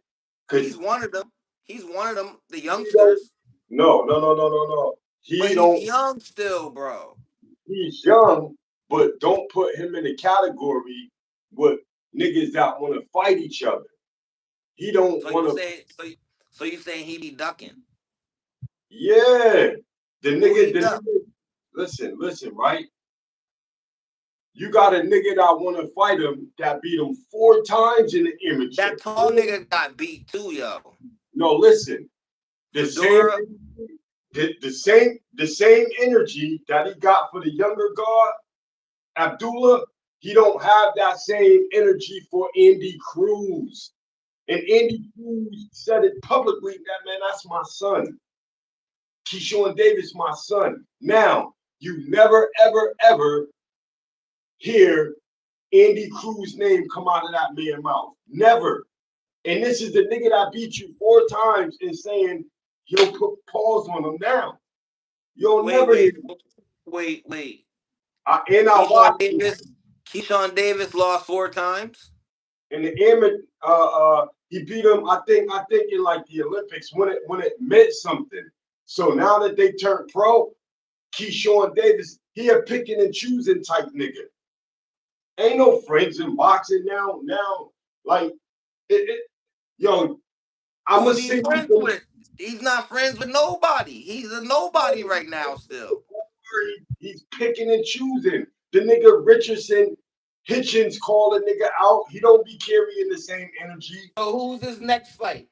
Cause He's one of them. He's one of them, the he don't youngsters. no. But He he's don't young still, bro. he's young, but don't put him in the category with niggas that want to fight each other. He don't So want you to. say so you saying he be ducking. Yeah, Who he the duck? nigga. Listen, right? You got a nigga that want to fight him that beat him 4 times in the amateur. That tall nigga got beat too, yo. No, listen. The same, Fedora, the same energy that he got for the younger guard, Abdullah. He don't have that same energy for Andy Cruz. And Andy Cruz said it publicly that man, that's my son. Keyshawn Davis, my son. Now, you never, ever hear Andy Cruz name come out of that man's mouth. Never. And this is the nigga that beat you 4 times and saying he'll put pause on him now. You'll wait, never hear. wait, wait. And I Keyshawn watched it Davis, Keyshawn Davis lost 4 times. in the amateur. He beat him. I think in like the Olympics when it meant something. So now that they turned pro, Keyshawn Davis, he a picking and choosing type nigga. Ain't no friends in boxing now. Now, like it yo, I'ma Who's he send friends you with? He's not friends with nobody. He's a nobody right now still. he's picking and choosing. The nigga Richardson Hitchens called a nigga out. He don't be carrying the same energy. So who's his next fight?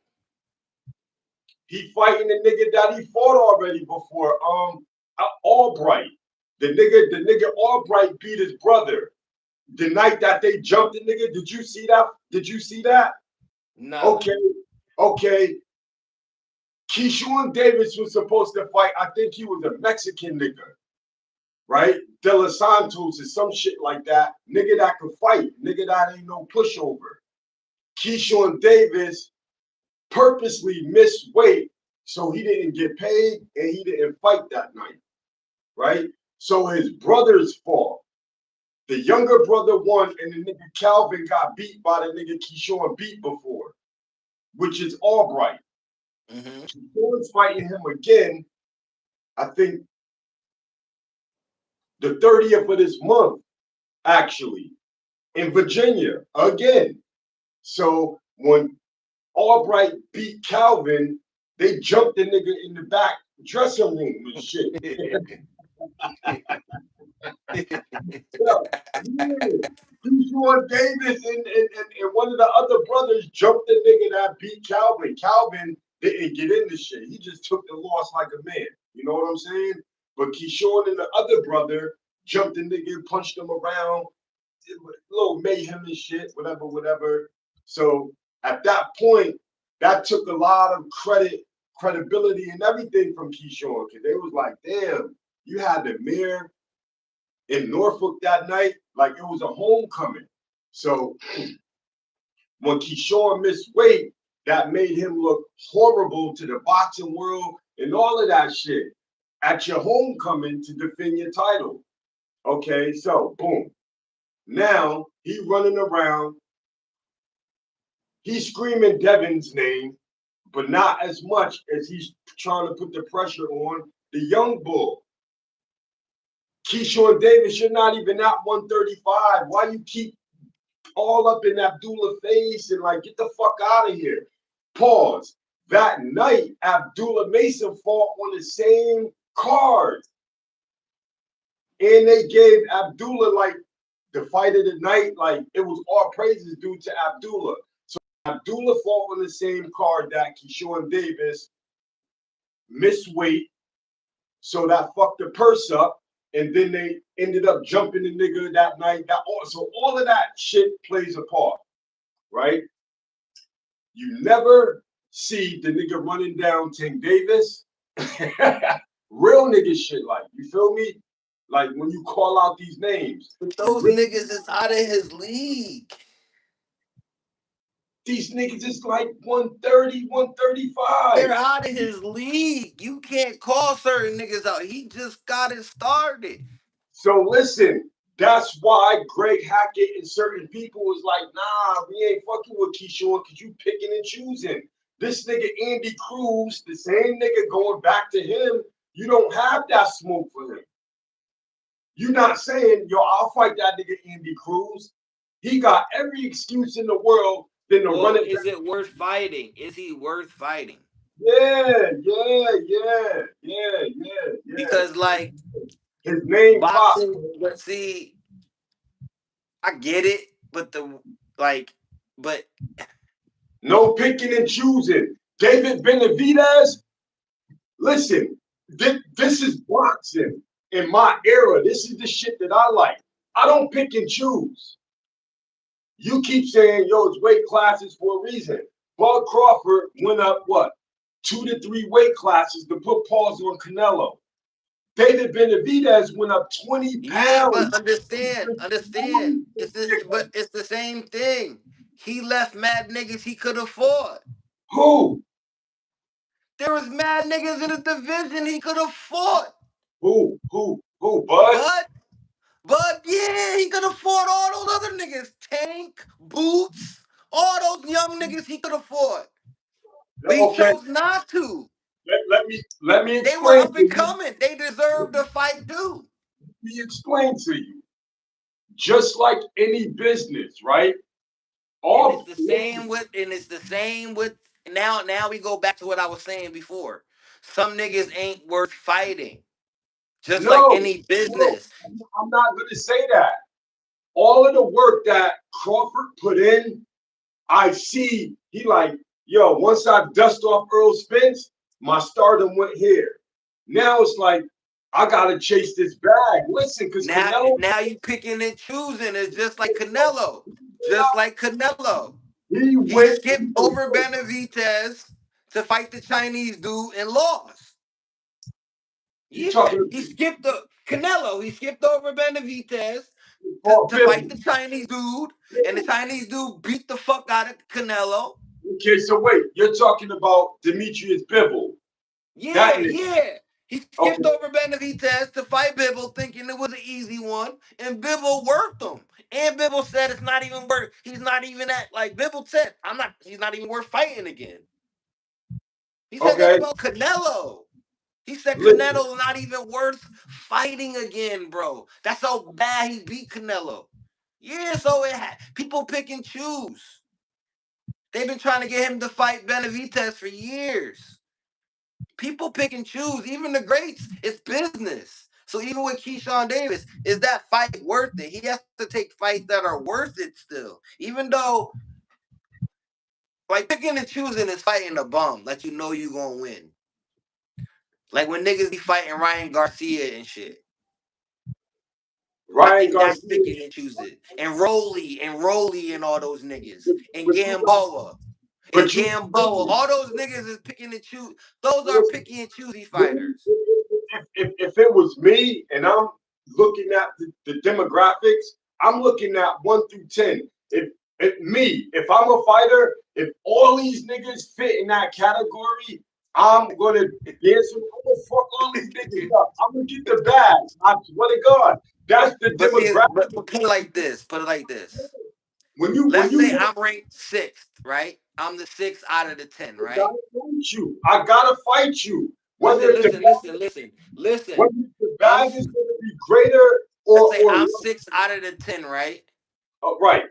He fighting the nigga that he fought already before. Albright. The nigga Albright beat his brother the night that they jumped the nigga. Did you see that? Did you see that? Nah. Okay, okay. Keyshawn Davis was supposed to fight. I think he was a Mexican nigga, right? De Los Santos or some shit like that. Nigga that could fight. Nigga that ain't no pushover. Keyshawn Davis purposely missed weight so he didn't get paid and he didn't fight that night, right? So his brothers fought. The younger brother won, and the nigga Calvin got beat by the nigga Keyshawn beat before, which is Albright. Mm-hmm. Keyshawn's fighting him again, I think the 30th of this month, actually, in Virginia again. So when Albright beat Calvin, they jumped the nigga in the back dressing room and shit. Yeah, yeah. Deshaun Davis and one of the other brothers jumped the nigga that beat Calvin. Calvin didn't get in the shit. He just took the loss like a man. You know what I'm saying? But Keyshawn and the other brother jumped the nigga, punched him around, did little mayhem and shit, whatever, whatever. So at that point, that took a lot of credibility and everything from Keyshawn, because they was like, damn, you had the mayor in Norfolk that night, like it was a homecoming. So when Keyshawn missed weight, that made him look horrible to the boxing world and all of that shit at your homecoming to defend your title. Okay, so boom. Now he running around, he's screaming Devin's name, but not as much as he's trying to put the pressure on the young bull. Keyshawn Davis, you're not even at 135. Why you keep all up in Abdullah face and like get the fuck out of here? Pause. That night, Abdullah Mason fought on the same card, and they gave Abdullah like the fight of the night. Like it was all praises due to Abdullah. So Abdullah fought on the same card that Keyshawn Davis missed weight, so that fucked the purse up. And then they ended up jumping the nigga that night. So all of that shit plays a part, right? You never see the nigga running down Tank Davis. Real nigga shit, like, you feel me? Like when you call out these names. But those niggas is out of his league. These niggas is like 130, 135. They're out of his league. You can't call certain niggas out. He just got it started. So listen, that's why Greg Hackett and certain people was like, nah, we ain't fucking with Keyshawn because you picking and choosing. This nigga Andy Cruz, the same nigga going back to him, you don't have that smoke for him. You're not saying, yo, I'll fight that nigga Andy Cruz. He got every excuse in the world then to run Well, it is back. it worth fighting? Is he worth fighting? Yeah, yeah, yeah, yeah, yeah, yeah. Because like His name popped. boxing, but see, I get it, but like, but No picking and choosing. David Benavidez, listen, this is boxing in my era. This is the shit that I like. I don't pick and choose. You keep saying, yo, it's weight classes for a reason. Bud Crawford went up, what, 2 to 3 weight classes to put pause on Canelo. David Benavidez went up 20 yeah, pounds. but understand. But it's the same thing. He left mad niggas he could afford. Who? There was mad niggas in the division he could afford. Who, Bud? But yeah, he could afford all those other niggas. Tank, Boots, all those young niggas he could afford. But he Okay, chose not to. let me They were explain up to and you. coming. They deserved to fight too. Let me explain to you. Just like any business, right? And it's All the same with now we go back to what I was saying before. Some niggas ain't worth fighting. Just like no, any no, business. I'm not gonna say that. All of the work that Crawford put in, I see he like, yo, once I dust off Earl Spence, my stardom went here. Now it's like I gotta chase this bag. Listen, because Canelo, Now you picking and choosing. It's just like Canelo. Just like Canelo. he He went. skipped over Benavidez to fight the Chinese dude and lost. You Yeah, talking he skipped the Canelo. He skipped over Benavidez about to fight business? the Chinese dude, and the Chinese dude beat the fuck out of Canelo. Okay, so wait, you're talking about Demetrius Bivol. That Yeah, nigga. yeah. He Okay, skipped over Benavidez to fight Bibble, thinking it was an easy one, and Bibble worked him. And Bibble said it's not even worth. He's not even at like Bibble said. I'm not. He's not even worth fighting again. He said that okay. about Canelo. He said Listen, Canelo's not even worth fighting again, bro. That's how bad he beat Canelo. Yeah, so people pick and choose. They've been trying to get him to fight Benavidez for years. People pick and choose. Even the greats, it's business. So even with Keyshawn Davis, is that fight worth it? He has to take fights that are worth it still. Even though, like, picking and choosing is fighting a bum. Let you know you gonna win. Like when niggas be fighting Ryan Garcia and shit. I Ryan think that's Garcia, picking and choosing. And Rolly and all those niggas. And but you got, Gamboa. And but you Gamboa. All those niggas is picking and choose. Those are listen, picky and choosy fighters. if it was me and I'm looking at the demographics, I'm looking at 1 through 10. If I'm a fighter, if all these niggas fit in that category, I'm gonna dance. I'm gonna fuck all these niggas up. I'm gonna get the bag. I swear to God, that's the But see, demographic. but put it like this. Put it like this. When Let's you say look, I'm ranked sixth, right? I'm the sixth out of the 10, I right? gotta fight you. I gotta fight you. Whether Listen, it's the listen, listen, listen, whether listen. the I'm bag is gonna be greater let's say or I'm less. six out of the 10, right? Right.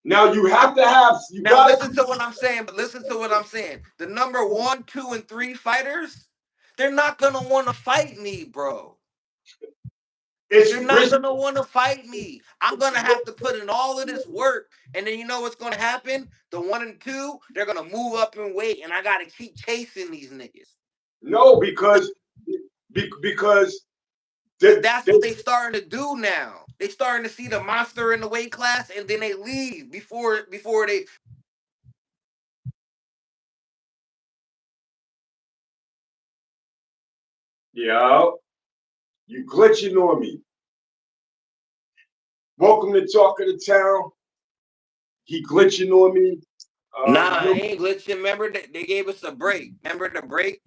Now you have to have you Now gotta listen to what I'm saying, but listen to what I'm saying. The number one, two, and three fighters, they're not gonna want to fight me, bro. it's They're not risky. gonna want to fight me. I'm gonna have to put in all of this work, and then you know what's gonna happen? The one and two, they're gonna move up and weight, and I gotta keep chasing these niggas. No, because Cause the, that's what the they starting to do now. They starting to see the monster in the weight class, and then they leave before they. yeah, you glitching on me. Welcome to Talk of the Town. He glitching on me. Nah, I You ain't glitching. Remember that they gave us a break. Remember the break?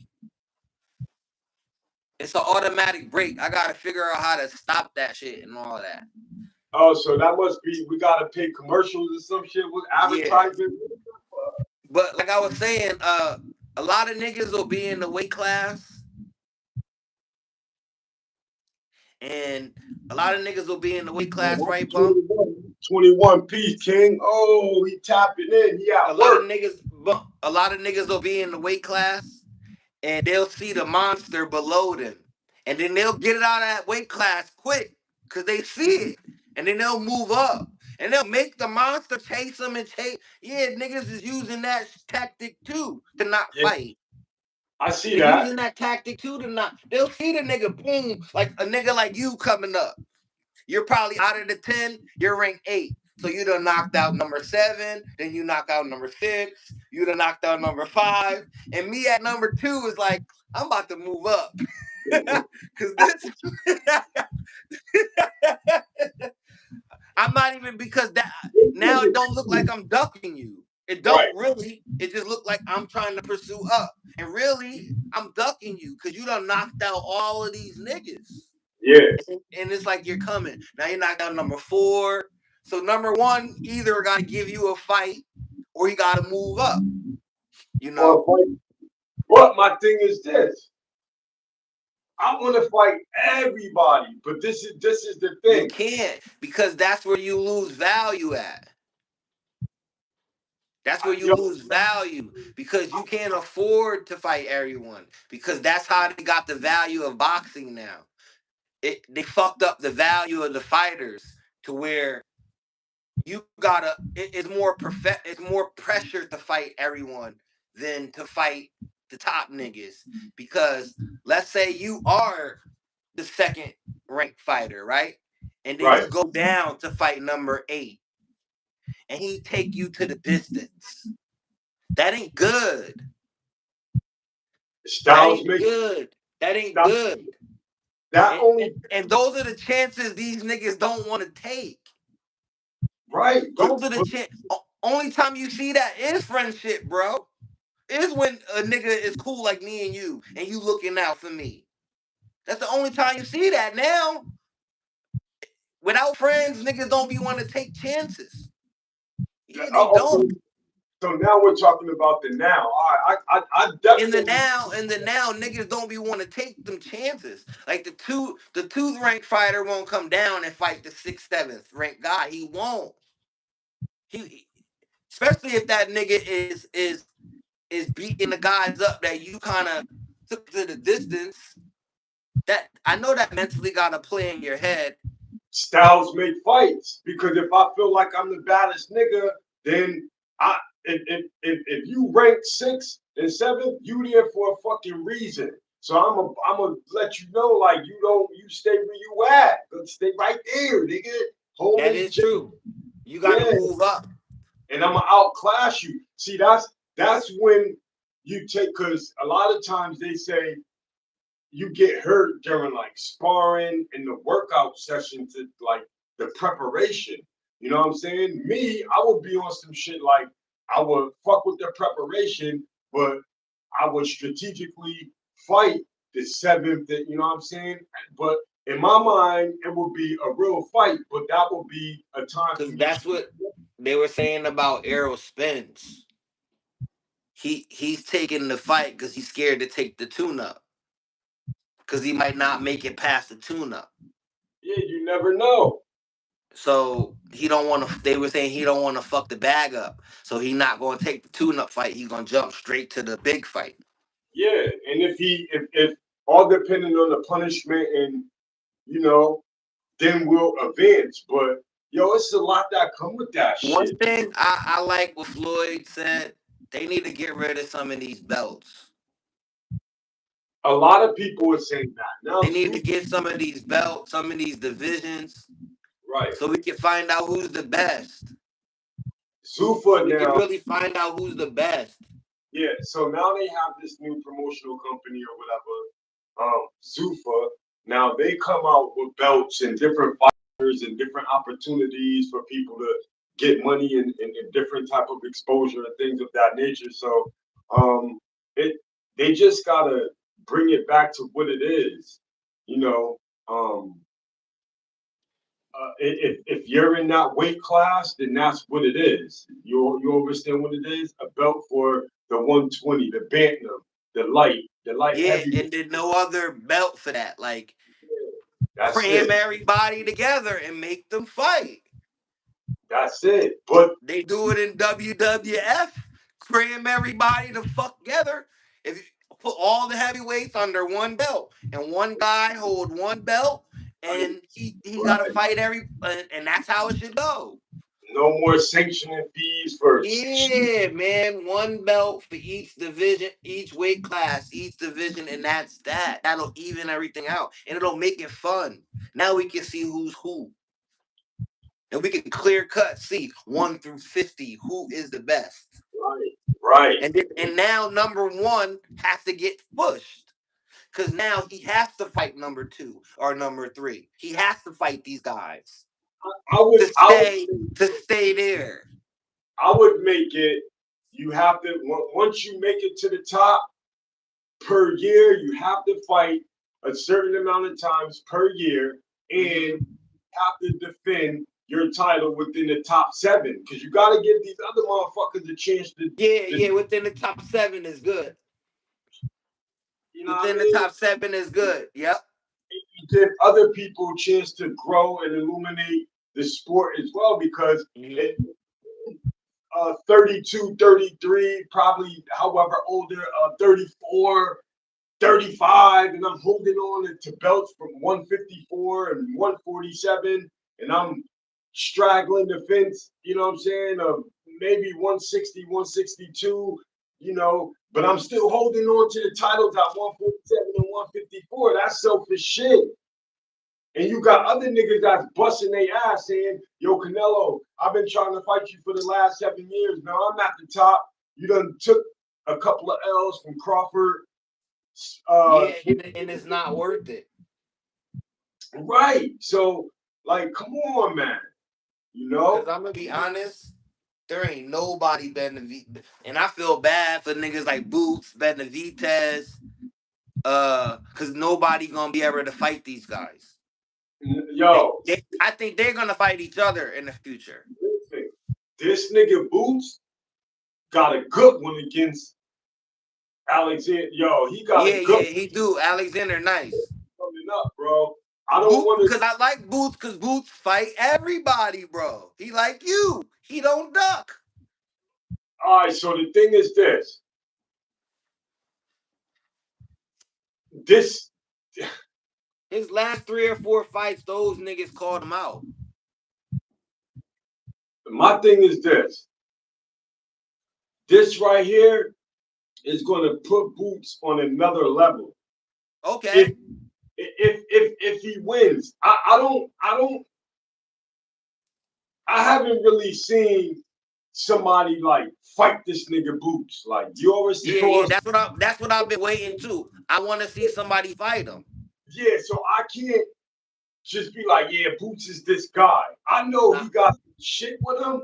It's an automatic break. I gotta figure out how to stop that shit and all that. oh, so that must be we gotta pay commercials or some shit with Yeah, advertisement. but like I was saying, a lot of niggas will be in the weight class, and a lot of niggas will be in the weight Oh, class, that's right, Bump? 21 piece king. Oh, he tapping in. He A at lot of work. niggas, Bump. A lot of niggas will be in the weight class, and they'll see the monster below them, and then they'll get it out of that weight class quick because they see it, and then they'll move up, and they'll make the monster chase them and chase. Yeah, niggas is using that tactic too to not Yeah, fight. I see They're that. using that tactic too to not. They'll see the nigga boom like a nigga like you coming up. You're probably out of the 10. You're ranked 8. So you done knocked out number 7. Then you knock out number 6. You done knocked out number 5. And me at number 2 is like, I'm about to move up. Cause this I'm not even because that now it don't look like I'm ducking you. It Right. don't really. It just look like I'm trying to pursue up. And really, I'm ducking you because you done knocked out all of these niggas. Yeah. And it's like you're coming. Now you knocked out number 4. So number 1 either got to give you a fight or he got to move up. You Or know, fight. But my thing is this. I want to fight everybody, but this is the you thing. can't because that's where you lose value at. That's where you Yo, lose value because you can't afford to fight everyone because that's how they got the value of boxing now. They fucked up the value of the fighters to where you gotta it's more perfect it's more pressure to fight everyone than to fight the top niggas because let's say you are the second ranked fighter, right? And then you right. go down to fight number 8 and he take you to the distance. That ain't good. That Styles ain't make good. That ain't Styles, good. that And, only and, and those are the chances these niggas don't want to take. right, Those are the chances. Only time you see that is friendship, bro. is when a nigga is cool like me and you looking out for me. That's the only time you see that now. Without friends, niggas don't be want to take chances. Yeah, they Oh, don't. so now we're talking about the now. I definitely. In the now, niggas don't be want to take them chances. Like the tooth ranked fighter won't come down and fight the sixth, seventh ranked guy. He won't. He especially if that nigga is beating the guys up that you kind of took to the distance. That I know that mentally got to play in your head. Styles make fights because if I feel like I'm the baddest nigga, then I if you rank 6th and 7th, you there for a fucking reason. So I'm gonna let you know like you stay where you at. Stay right there, nigga. Hold That this is J. true. You got to Yeah, move up. and I'm gonna outclass you. See, that's when you take because a lot of times they say you get hurt during like sparring and the workout sessions, to like the preparation. You know what I'm saying? Me, I would be on some shit like I would fuck with the preparation, but I would strategically fight the 7th. You know what I'm saying? But in my mind, it would be a real fight, but that would be a time for Because me. that's what they were saying about Errol Spence. He's taking the fight because he's scared to take the tune up because he might not make it past the tune up. Yeah, you never know. So he don't want to. They were saying he don't want to fuck the bag up. So he not going to take the tune up fight. He's going to jump straight to the big fight. Yeah, and if all depending on the punishment and you know then we'll advance. But yo, it's a lot that come with that One shit. thing I like what Floyd said. They need to get rid of some of these belts. A lot of people are saying that now. They need to get some of these belts, some of these divisions, Right, so we can find out who's the best. Zufa So we can now. really find out who's the best. Yeah, so now they have this new promotional company or whatever, Zufa. Now they come out with belts and different fighters and different opportunities for people to get money and different type of exposure and things of that nature. So it they just gotta bring it back to what it is, you know. Um, if you're in that weight class, then that's what it is. You understand what it is? A belt for the 120, the bantam, the light Yeah, heavy. and then no other belt for that. Like That's cram it. everybody together and make them fight. That's it. But They do it in WWF. Cram everybody to fuck together. If you put all the heavyweights under one belt and one guy hold one belt and he got to right, fight and that's how it should go. no more sanctioning fees for Yeah, man. One belt for each division, each weight class, each division, and that's that. That'll even everything out. And it'll make it fun. Now we can see who's who. And we can clear cut see 1 through 50 who is the best. right, right. And now number 1 has to get pushed. Cause now he has to fight number 2 or number 3. He has to fight these guys I would to I would stay there. I would make it. You have to once you make it to the top per year, you have to fight a certain amount of times per year, Hmm. and have to defend your title within the top 7 because you got to give these other motherfuckers a chance Yeah, to, yeah. Within the top 7 is good. you know what I Within the mean? top 7 is good. Yep. You give other people a chance to grow and illuminate the sport as well because it, Hmm. 32, 33, probably however older, 34, 35, and I'm holding on to belts from 154 and 147, and I'm straggling the fence, you know what I'm saying, of maybe 160, 162, but I'm still holding on to the titles at 147 and 154. That's selfish shit. And you got other niggas that's busting their ass saying, yo, Canelo, I've been trying to fight you for the last 7 years. Now I'm at the top. You done took a couple of L's from Crawford. Uh, Yeah, and it's not worth it. right. So, like, come on, man. You Cause know? I'm gonna be honest. There ain't nobody Benavidez, and I feel bad for niggas like Boots, Benavidez, cause nobody gonna be able to fight these guys. Yo, I think they're gonna fight each other in the future. listen, this nigga Boots got a good one against Alexander. Yo, he got a Yeah, good yeah, he do. Alexander Nice. one coming up, bro. I don't Boots, want to. because I like Boots, because Boots fight everybody, bro. He like you. He don't duck. All right, so the thing is this. This, His last 3 or 4 fights, those niggas called him out. my thing is this. This right here is going to put Boots on another level. If Okay. if he wins, I haven't really seen somebody like fight this nigga Boots. Like, you understand Yeah, yeah, what I'm that's what I've been waiting to. I want to see somebody fight him. saying? Yeah, so I can't just be like, yeah, Boots is this guy. I know Nah, he got shit with him,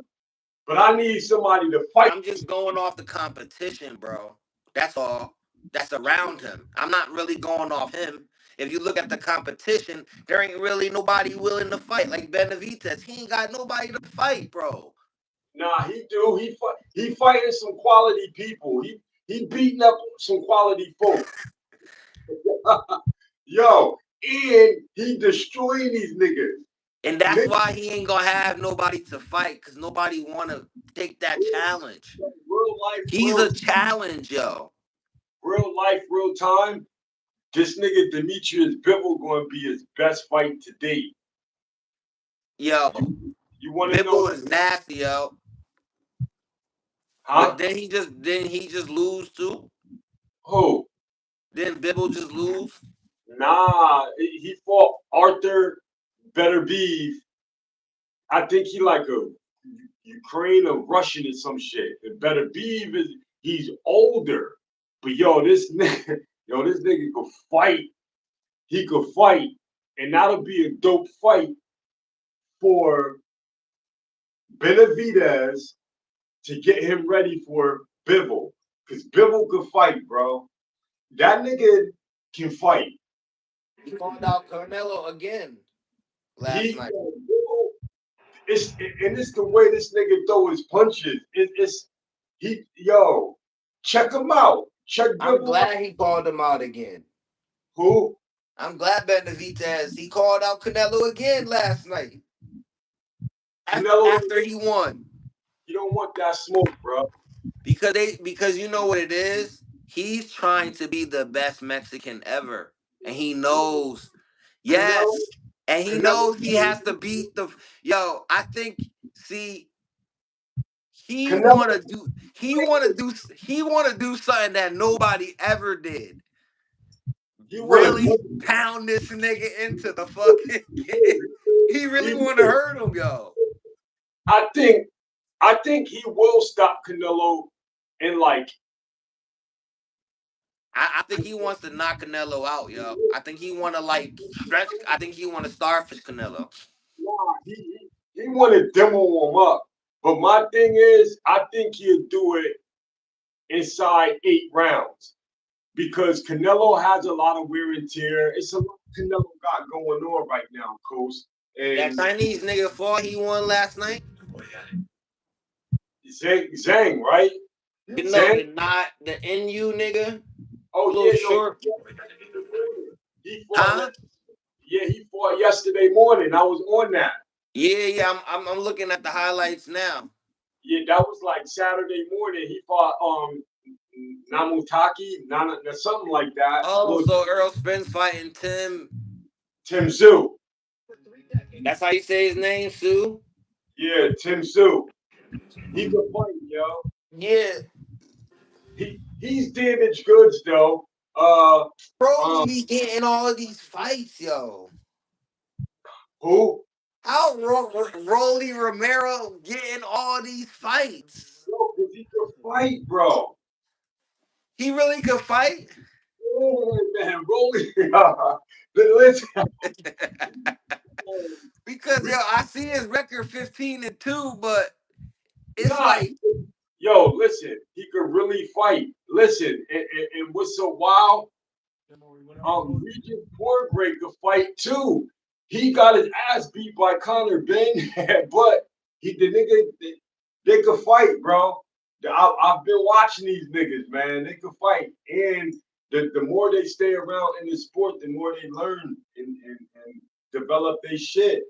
but I need somebody to fight. I'm just going off the competition, bro. That's all. That's around him. I'm not really going off him. If you look at the competition, there ain't really nobody willing to fight. Like Benavidez, he ain't got nobody to fight, bro. Nah, he do. He fighting some quality people. He beating up some quality folk. Yo, and he destroying these niggas. And that's Niggas, why he ain't gonna have nobody to fight, because nobody wanna take that challenge. real life, He's a challenge, yo. real time. This nigga Demetrius Bivol going to be his best fight to date. Yo. You want to know, Bibble is nasty, yo. huh? But then he just lose too. Who? Then Bibble just lose. Nah, he fought Arthur Better Beef. I think he like a Ukraine or Russian or some shit. And Better Beef is he's older, but this nigga could fight. He could fight, and that'll be a dope fight for Benavidez to get him ready for Bivol. Because Bivol could fight, bro. That nigga can fight. He called out Carmelo again last He night. it's and it's the way this nigga throw his punches. It's he yo, check him out. Check I'm Bivol out. glad he called him out again. Who? I'm glad Benavidez, he called out Canelo again last night. After Canelo, after he won. you don't want that smoke, bro. Because you know what it is? He's trying to be the best Mexican ever. And he knows. Canelo, Yes. And he Canelo, knows he has to beat the yo, I think see he Canelo. want to do he want to do something that nobody ever did. He want Really to. pound this nigga into the fucking he really He, want to hurt him, yo. I think I think he will stop Canelo in like I think he wants to knock Canelo out, yo. I think he want to like stretch. I think he want to starfish Canelo. nah, he want to demo him up. But my thing is, I think he'll do it inside 8 rounds because Canelo has a lot of wear and tear. It's a lot Canelo got going on right now, Coast. That And Chinese nigga fought he won last night. Zhang, right? You know Zhang. the not the NU nigga, Oh little yeah, no, short, he fought. huh? Yeah, he fought yesterday morning. I was on that. Yeah, yeah. I'm looking at the highlights now. Yeah, that was like Saturday morning. He fought Namutaki, something like that. Oh, Look, so Earl Spence fighting Tim. Tim Zoo. That's how you say his name, Sue. Yeah, Tim Zoo. He could fight, yo. Yeah, He's damaged goods though. Uh, Broly um, be getting all of these fights, yo. who? How Rolly Romero getting all these fights? Yo, cause he could fight, bro. He really could fight. Yeah, man, Rolly. Listen, Because yo, I see his record 15-2, but it's Nah, like, yo, listen, he could really fight. Listen, and what's so wild? Regis Portgray could fight too. He got his ass beat by Conor Ben, but the nigga they could fight, bro. I've been watching these niggas, man. They could fight, and the more they stay around in the sport, the more they learn and develop their shit.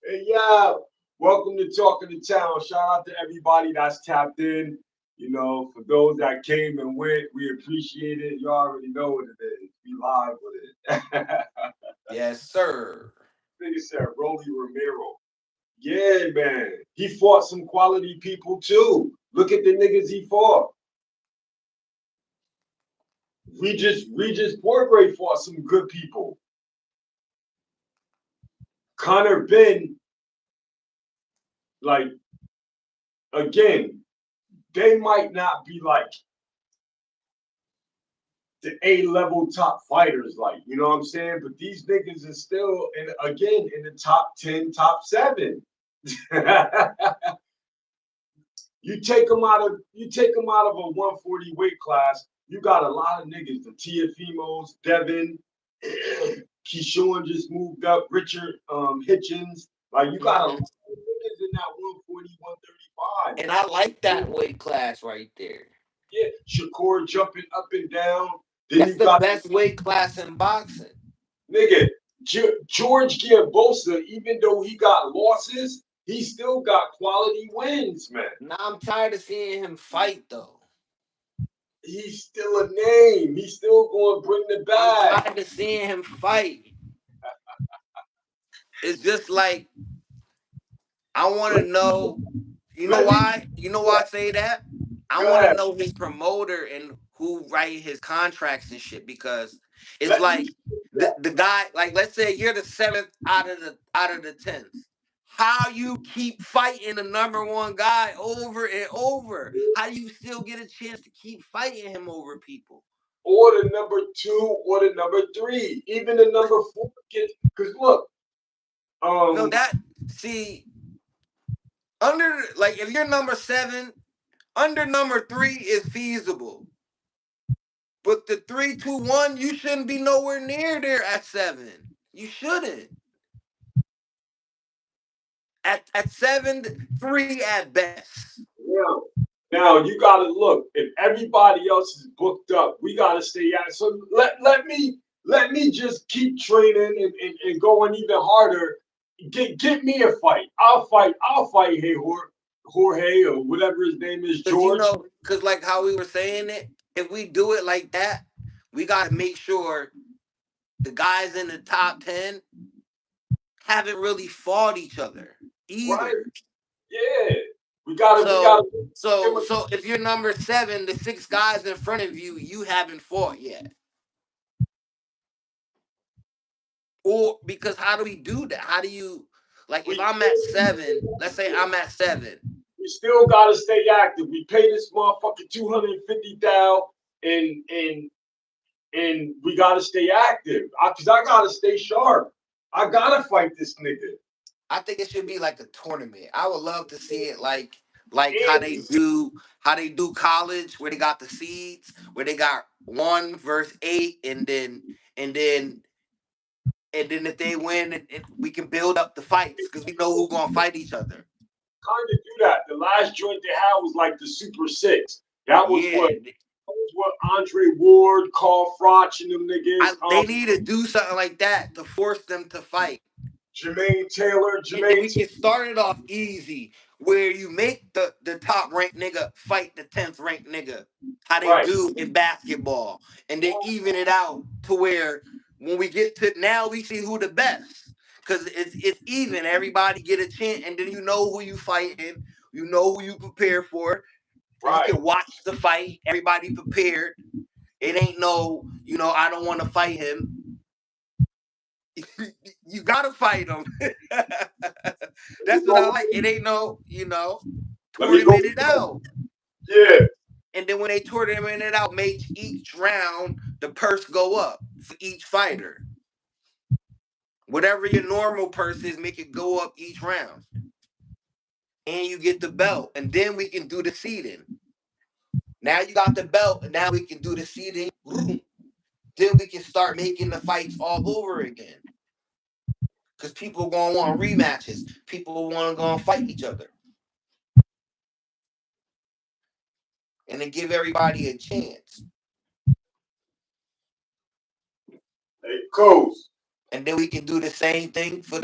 Yeah, welcome to Talking to Town. Shout out to everybody that's tapped in. You know, for those that came and went, we appreciate it. You already know what it is. We live with it. yes, sir. Nigga said Rolly Romero. Yeah, man. He fought some quality people too. Look at the niggas he fought. Regis Portgray fought some good people. Conor Ben, like, again, they might not be like the A-level top fighters, like, you know what I'm saying? But these niggas are still in the top 10, top 7. You take them out of a 140 weight class, you got a lot of niggas, the Tiafimos, Devin, Keyshawn just moved up, Richard Hitchens. Like, you got a lot Hmm. of niggas in that 140, 135. And I like that weight class right there. Yeah, Shakur jumping up and down. Then That's you the got best weight class in boxing. nigga, George Giambosa, even though he got losses, he still got quality wins, man. Now I'm tired of seeing him fight though. He's still a name. He's still going to bring the I'm bag. tired of seeing him fight. It's just like I want to know. You know Let me why? You know why I say that? I go want to ahead. know his promoter and who write his contracts and shit because it's Let me like the guy. Like, let's say you're the seventh out of the 10th. How you keep fighting the number one guy over and over? How do you still get a chance to keep fighting him over people? or the number 2 or the number 3, even the number 4 gets. Because look, No, um, that see under like if you're number 7, under number 3 is feasible. But the 3-2-1, you shouldn't be nowhere near there at 7. You shouldn't. At 7, 3 at best. now, now you got to look. If everybody else is booked up, we got to stay out. So let me just keep training and going even harder. Get me a fight. I'll fight. Hey, Jorge or whatever his name is, Cause you George. know, cause like how we were saying it, if we do it like that, we gotta make sure the guys in the top 10 haven't really fought each other Right? either. Yeah. We gotta So give him so a so if you're number 7, the 6 guys in front of you, you haven't fought yet. Or because how do we do that? How do you like if we I'm at 7, let's say I'm at 7. we still gotta stay active. We pay this motherfucker 250,000 and we gotta stay active. Cause I gotta stay sharp. I gotta fight this nigga. I think it should be like a tournament. I would love to see it like how And they do college where they got the seeds, where they got 1 versus 8 and then and then if they win we can build up the fights cuz we know who going to fight each other. kind of do that. The last joint they had was like the Super Six. That was what Yeah. Andre Ward, Carl Froch, and them niggas. They need to do something like that to force them to fight. Jermaine Taylor, And then Jermaine we can start it off easy, where you make the top ranked nigga fight the 10th ranked nigga, how they right, do in basketball, and then even it out to where when we get to now we see who the best, because it's even. Everybody get a chance, and then you know who you fighting, you know who you prepare for. You right. can watch the fight. Everybody prepared. It ain't no, I don't want to fight him. You gotta fight them. Let me That's what I go. like. It ain't no, Let me go. tournament it out. Yeah, And then when they tournament it out, make each round the purse go up for each fighter. Whatever your normal purse is, make it go up each round. And you get the belt. And then we can do the seeding. Now you got the belt, and now we can do the seeding. Then we can start making the fights all over again. Because people gonna want rematches. People wanna go and fight each other. And then give everybody a chance. Hey, Coach. And then we can do the same thing for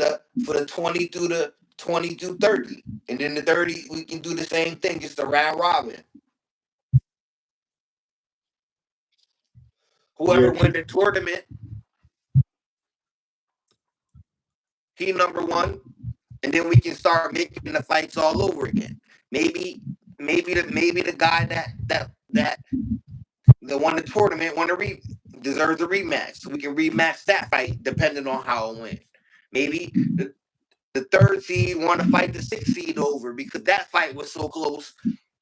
the 20 through the 20 through 30. And then the 30, we can do the same thing, just a round robin. Yeah, Whoever win the tournament, he number one, and then we can start making the fights all over again. Maybe, maybe the guy that won the tournament deserves a rematch, so we can rematch that fight depending on how it went. Maybe the third seed want to fight the sixth seed over because that fight was so close.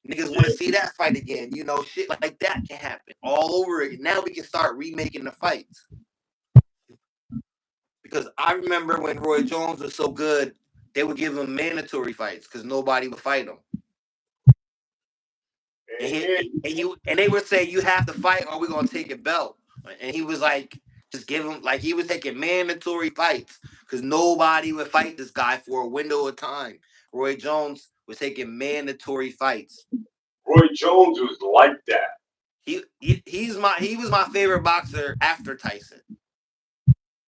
Niggas want to yeah. see that fight again. You know, shit like that can happen all over again. Now we can start remaking the fights. Because I remember when Roy Jones was so good, they would give him mandatory fights because nobody would fight him. And they would say you have to fight or we're gonna take your belt. And he was like, just give him like he was taking mandatory fights because nobody would fight this guy for a window of time. Roy Jones was taking mandatory fights. Roy Jones was like that. He was my favorite boxer after Tyson.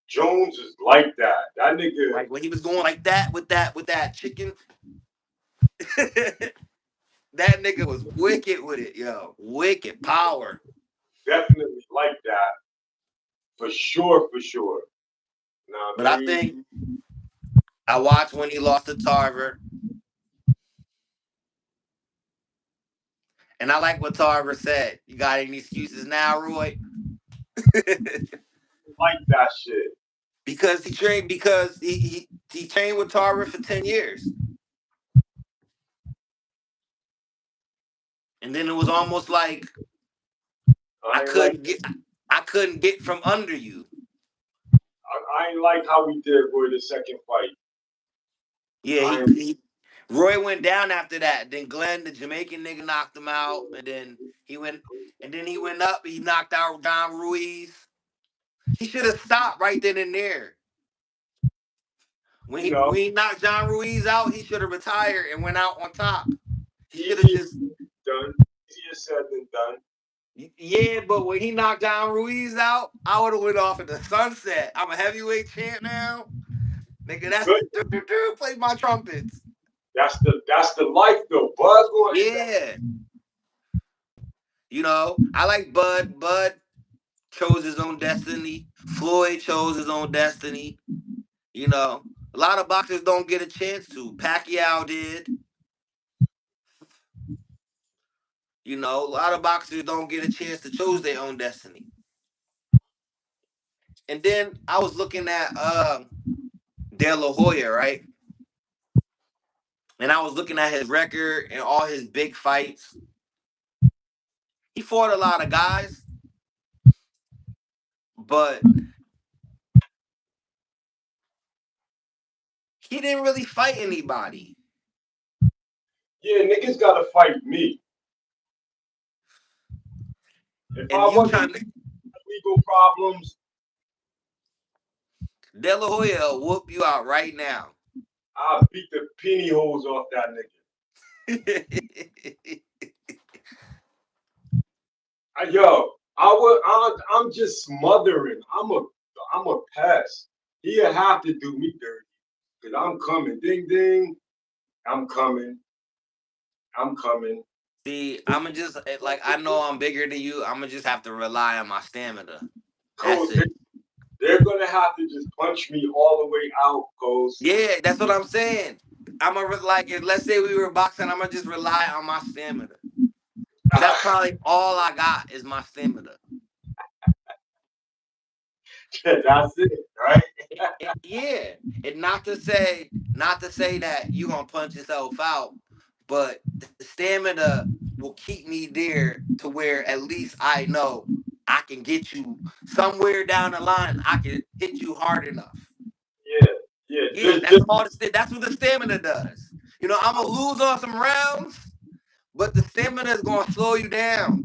Jones is like that. That nigga. Like when he was going like that with that chicken. That nigga was wicked with it, yo. Wicked power. Definitely like that. For sure, for sure. Nah, But I I think mean, I watched when he lost to Tarver. And I like what Tarver said. You got any excuses now, Roy? like that shit. because he trained with Tarver for 10 years. And then it was almost like I I ain't like couldn't get I couldn't get from under you. I ain't like how we did Roy the second fight. Yeah, I am Roy went down after that. Then Glenn, the Jamaican nigga, knocked him out, and then he went up. He knocked out Don Ruiz. He should have stopped right then and there. you know, When he knocked John Ruiz out, he should have retired and went out on top. He should have easy just done. Easier said than done. yeah, but when he knocked John Ruiz out, I would have went off in the sunset. I'm a heavyweight champ now, nigga. That's Good. play my trumpets. That's the life though. Bud going Yeah, you know I like Bud. Bud chose his own destiny. Floyd chose his own destiny. You know, a lot of boxers don't get a chance to. Pacquiao did. You know, a lot of boxers don't get a chance to choose their own destiny. And then I was looking at De La Hoya, right? And I was looking at his record and all his big fights. He fought a lot of guys, but he didn't really fight anybody. yeah, niggas gotta fight me. If And I you wasn't trying to legal problems, De La Hoya will whoop you out right now. I'll beat the penny holes off that See, nigga. Yo, I'm just smothering. I'm a pest. He'll have to do me dirty. Cause I'm coming. Ding ding. I'm coming. I'm coming. I'ma just like I know I'm bigger than you. I'ma just have to rely on my stamina. That's Coach, it. they're gonna have to just punch me all the way out, Coach. Yeah, that's what I'm saying. Like if let's say we were boxing, I'm gonna just rely on my stamina. Cause that's probably all I got is my stamina. That's it, right? Yeah, and not to say that you gonna punch yourself out, but the stamina will keep me there to where at least I know I can get you somewhere down the line. I can hit you hard enough. Yeah, Yeah, that's what the stamina does. I'm gonna lose on some rounds, but the stamina is gonna slow you down.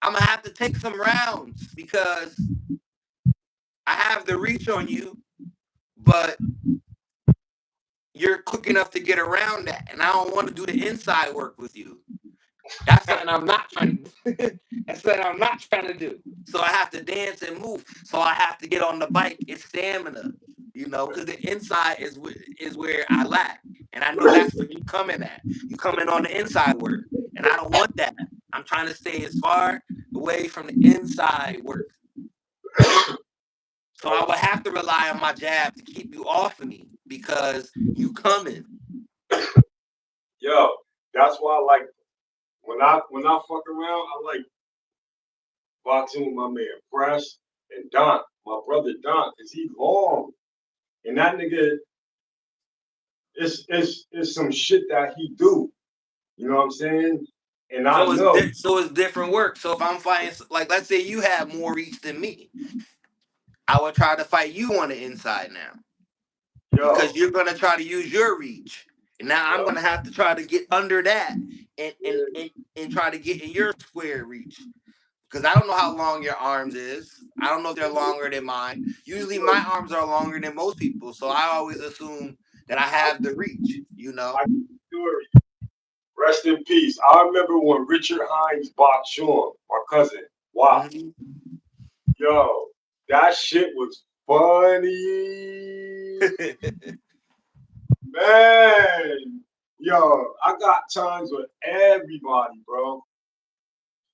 I'm gonna have to take some rounds because I have the reach on you, but you're quick enough to get around that, and I don't want to do the inside work with you. That's something I'm not trying to. That's something I'm not trying to do. So I have to dance and move. So I have to get on the bike. It's stamina, because the inside is where I lack, and I know that's where you coming at. You coming on the inside work, and I don't want that. I'm trying to stay as far away from the inside work. So I would have to rely on my jab to keep you off of me because you coming. yo, that's why I like when I fuck around, I like boxing with my man Press and Don, my brother Don, cause he long and that nigga is some shit that he do. You know what I'm saying? And I know, So it's different work. So if I'm fighting, like let's say you have more reach than me, I would try to fight you on the inside now yo, because you're gonna try to use your reach, and now I'm yo, gonna have to try to get under that and and yeah, and, and try to get in your square reach because I don't know how long your arms is. I don't know if they're longer than mine. Usually my arms are longer than most people, so I always assume that I have the reach. I do it. Rest in peace. I remember when Richard Hines boxed Sean, my cousin. Wow. Mhm. Yo, that shit was funny. Man. Yo, I got times with everybody, bro.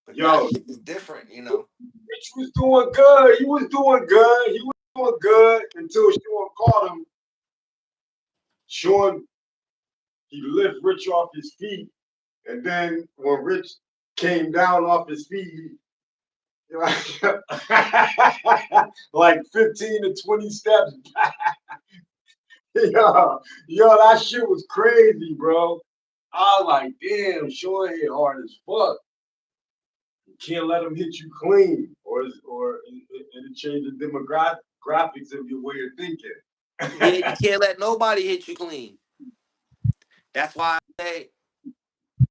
But that Yo, shit is different. Rich was doing good. He was doing good. He was doing good until Sean caught him. Sean, he lift Rich off his feet. And then when Rich came down off his feet, like 15 to 20 steps back. Yo, that shit was crazy, bro. I was like, damn, Sean hit hard as fuck. You can't let him hit you clean, or it'll change the demographics of your way of Yeah, you thinking. can't let nobody hit you clean. That's why I say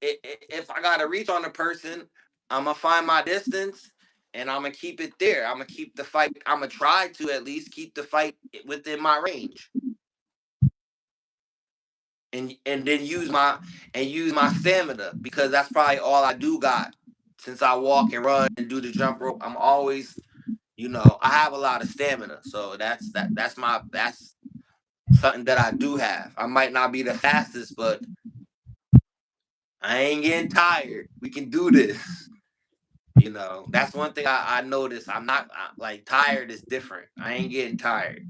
if I got to reach on a person, I'm gonna find my distance and I'm gonna keep it there. I'm gonna keep the fight. I'm gonna try to at least keep the fight within my range, and then use my stamina because that's probably all I do got. Since I walk and run and do the jump rope, I'm always, I have a lot of stamina. So that's something that I do have. I might not be the fastest, but I ain't getting tired. We can do this. That's one thing I noticed. I'm not like tired is different. I ain't getting tired.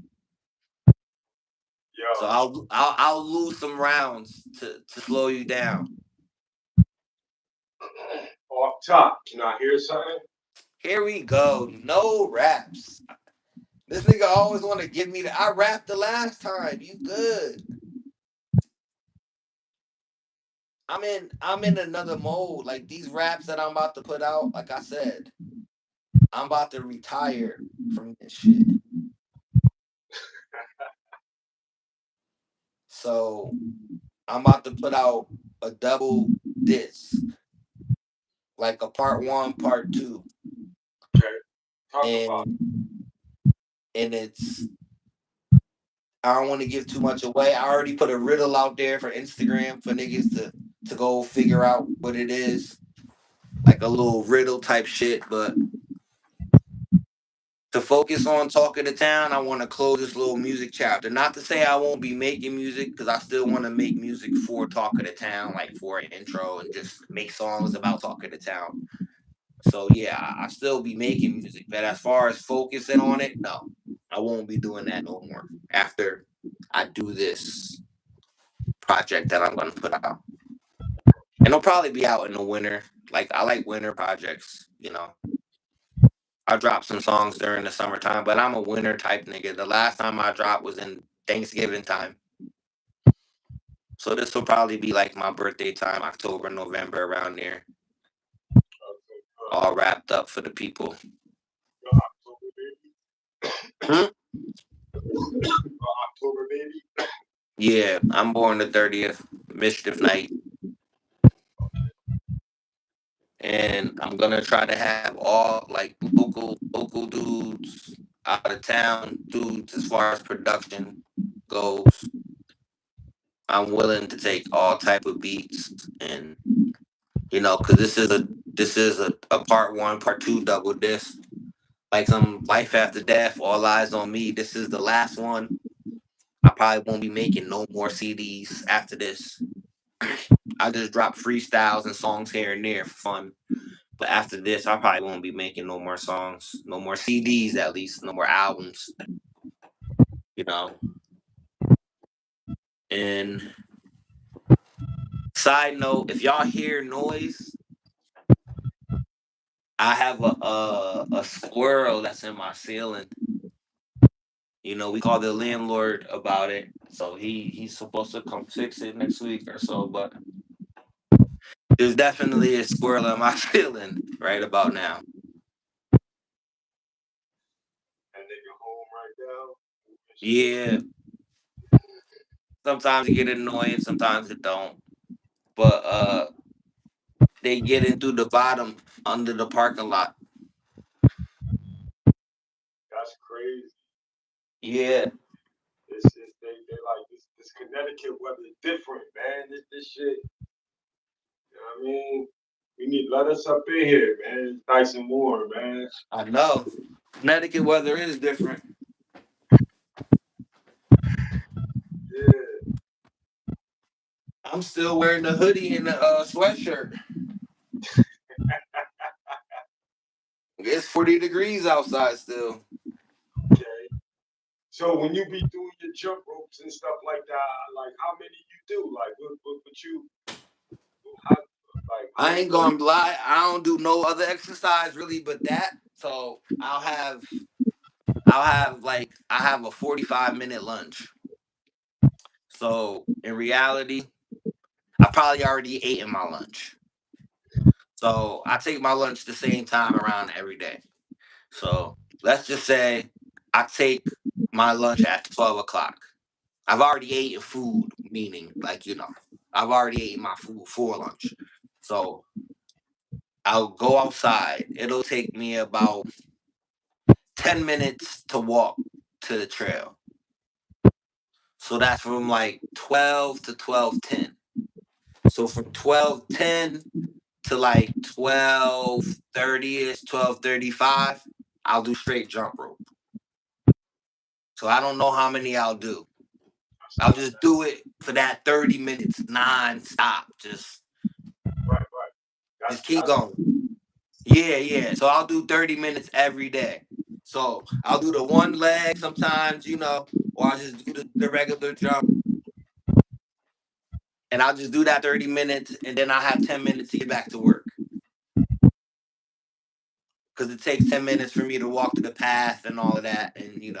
So Yo, I'll lose some rounds to slow you down. off top, can I hear something? Here we go. No raps. This nigga always want to give me the. I rapped the last time. You good? I'm in another mode. Like these raps that I'm about to put out. Like I said, I'm about to retire from this shit. So I'm about to put out a double disc, like a part one, part two, Okay, talk about and it's. I don't want to give too much away. I already put a riddle out there for Instagram for niggas to go figure out what it is, like a little riddle type shit. But to focus on talking to town, I want to close this little music chapter. Not to say I won't be making music, because I still want to make music for Talk of the Town, like for an intro and just make songs about Talk of the Town. So yeah, I still be making music, but as far as focusing on it, no, I won't be doing that no more. After I do this project that I'm gonna put out, and it'll probably be out in the winter. Like I like winter projects. I dropped some songs during the summertime, but I'm a winter type nigga. The last time I dropped was in Thanksgiving time, so this will probably be like my birthday time, October, November, around there, all wrapped up for the people. October, baby. Hmm? October, baby. Yeah, I'm born the 30th, Mischief Night, and I'm gonna try to have all like local dudes, out of town dudes, as far as production goes. I'm willing to take all type of beats, and because this is a part one, part two double disc, like some life after death, all eyes on me. This is the last one. I probably won't be making no more CDs after this. I just drop freestyles and songs here and there for fun. But after this, I probably won't be making no more songs, no more CDs, at least, no more albums. You know. And side note, if y'all hear noise, I have a squirrel that's in my ceiling. We called the landlord about it, so he's supposed to come fix it next week or so. But there's definitely a squirrel in my ceiling right about now. And nigga home right now. Yeah, sometimes it get annoying, sometimes it don't. But they get in through the bottom under the parking lot. That's crazy. Yeah, They like this Connecticut weather different, man. This shit. You know what I mean? We need let us up in here, man. It's nice and warm, man. I know. Connecticut weather is different. Yeah. I'm still wearing the hoodie and the sweatshirt. It's 40 degrees outside still. Okay. So when you be doing your jump ropes and stuff like that, like how many you do? Like what you how how I many ain't gonna lie. I don't do no other exercise really but that. So I'll have like I have a 45-minute lunch. So in reality, I probably already ate in my lunch. So I take my lunch the same time around every day. So let's just say I take my lunch at 12 o'clock. I've already eaten food, meaning like I've already eaten my food for lunch. So I'll go outside. It'll take me about 10 minutes to walk to the trail. So that's from like 12 to 12:10. So from 12:10 to like 12:30 ish, 12:35, I'll do straight jump rope. So I don't know how many I'll do. that's I'll not just that. do it for that 30 minutes non-stop. Right. Just That's keep that's going. Yeah, yeah. So I'll do 30 minutes every day. So I'll do the one leg sometimes, or I'll just do the regular jump. And I'll just do that 30 minutes and then I'll have 10 minutes to get back to work. Because it takes 10 minutes for me to walk through the path and all of that. And.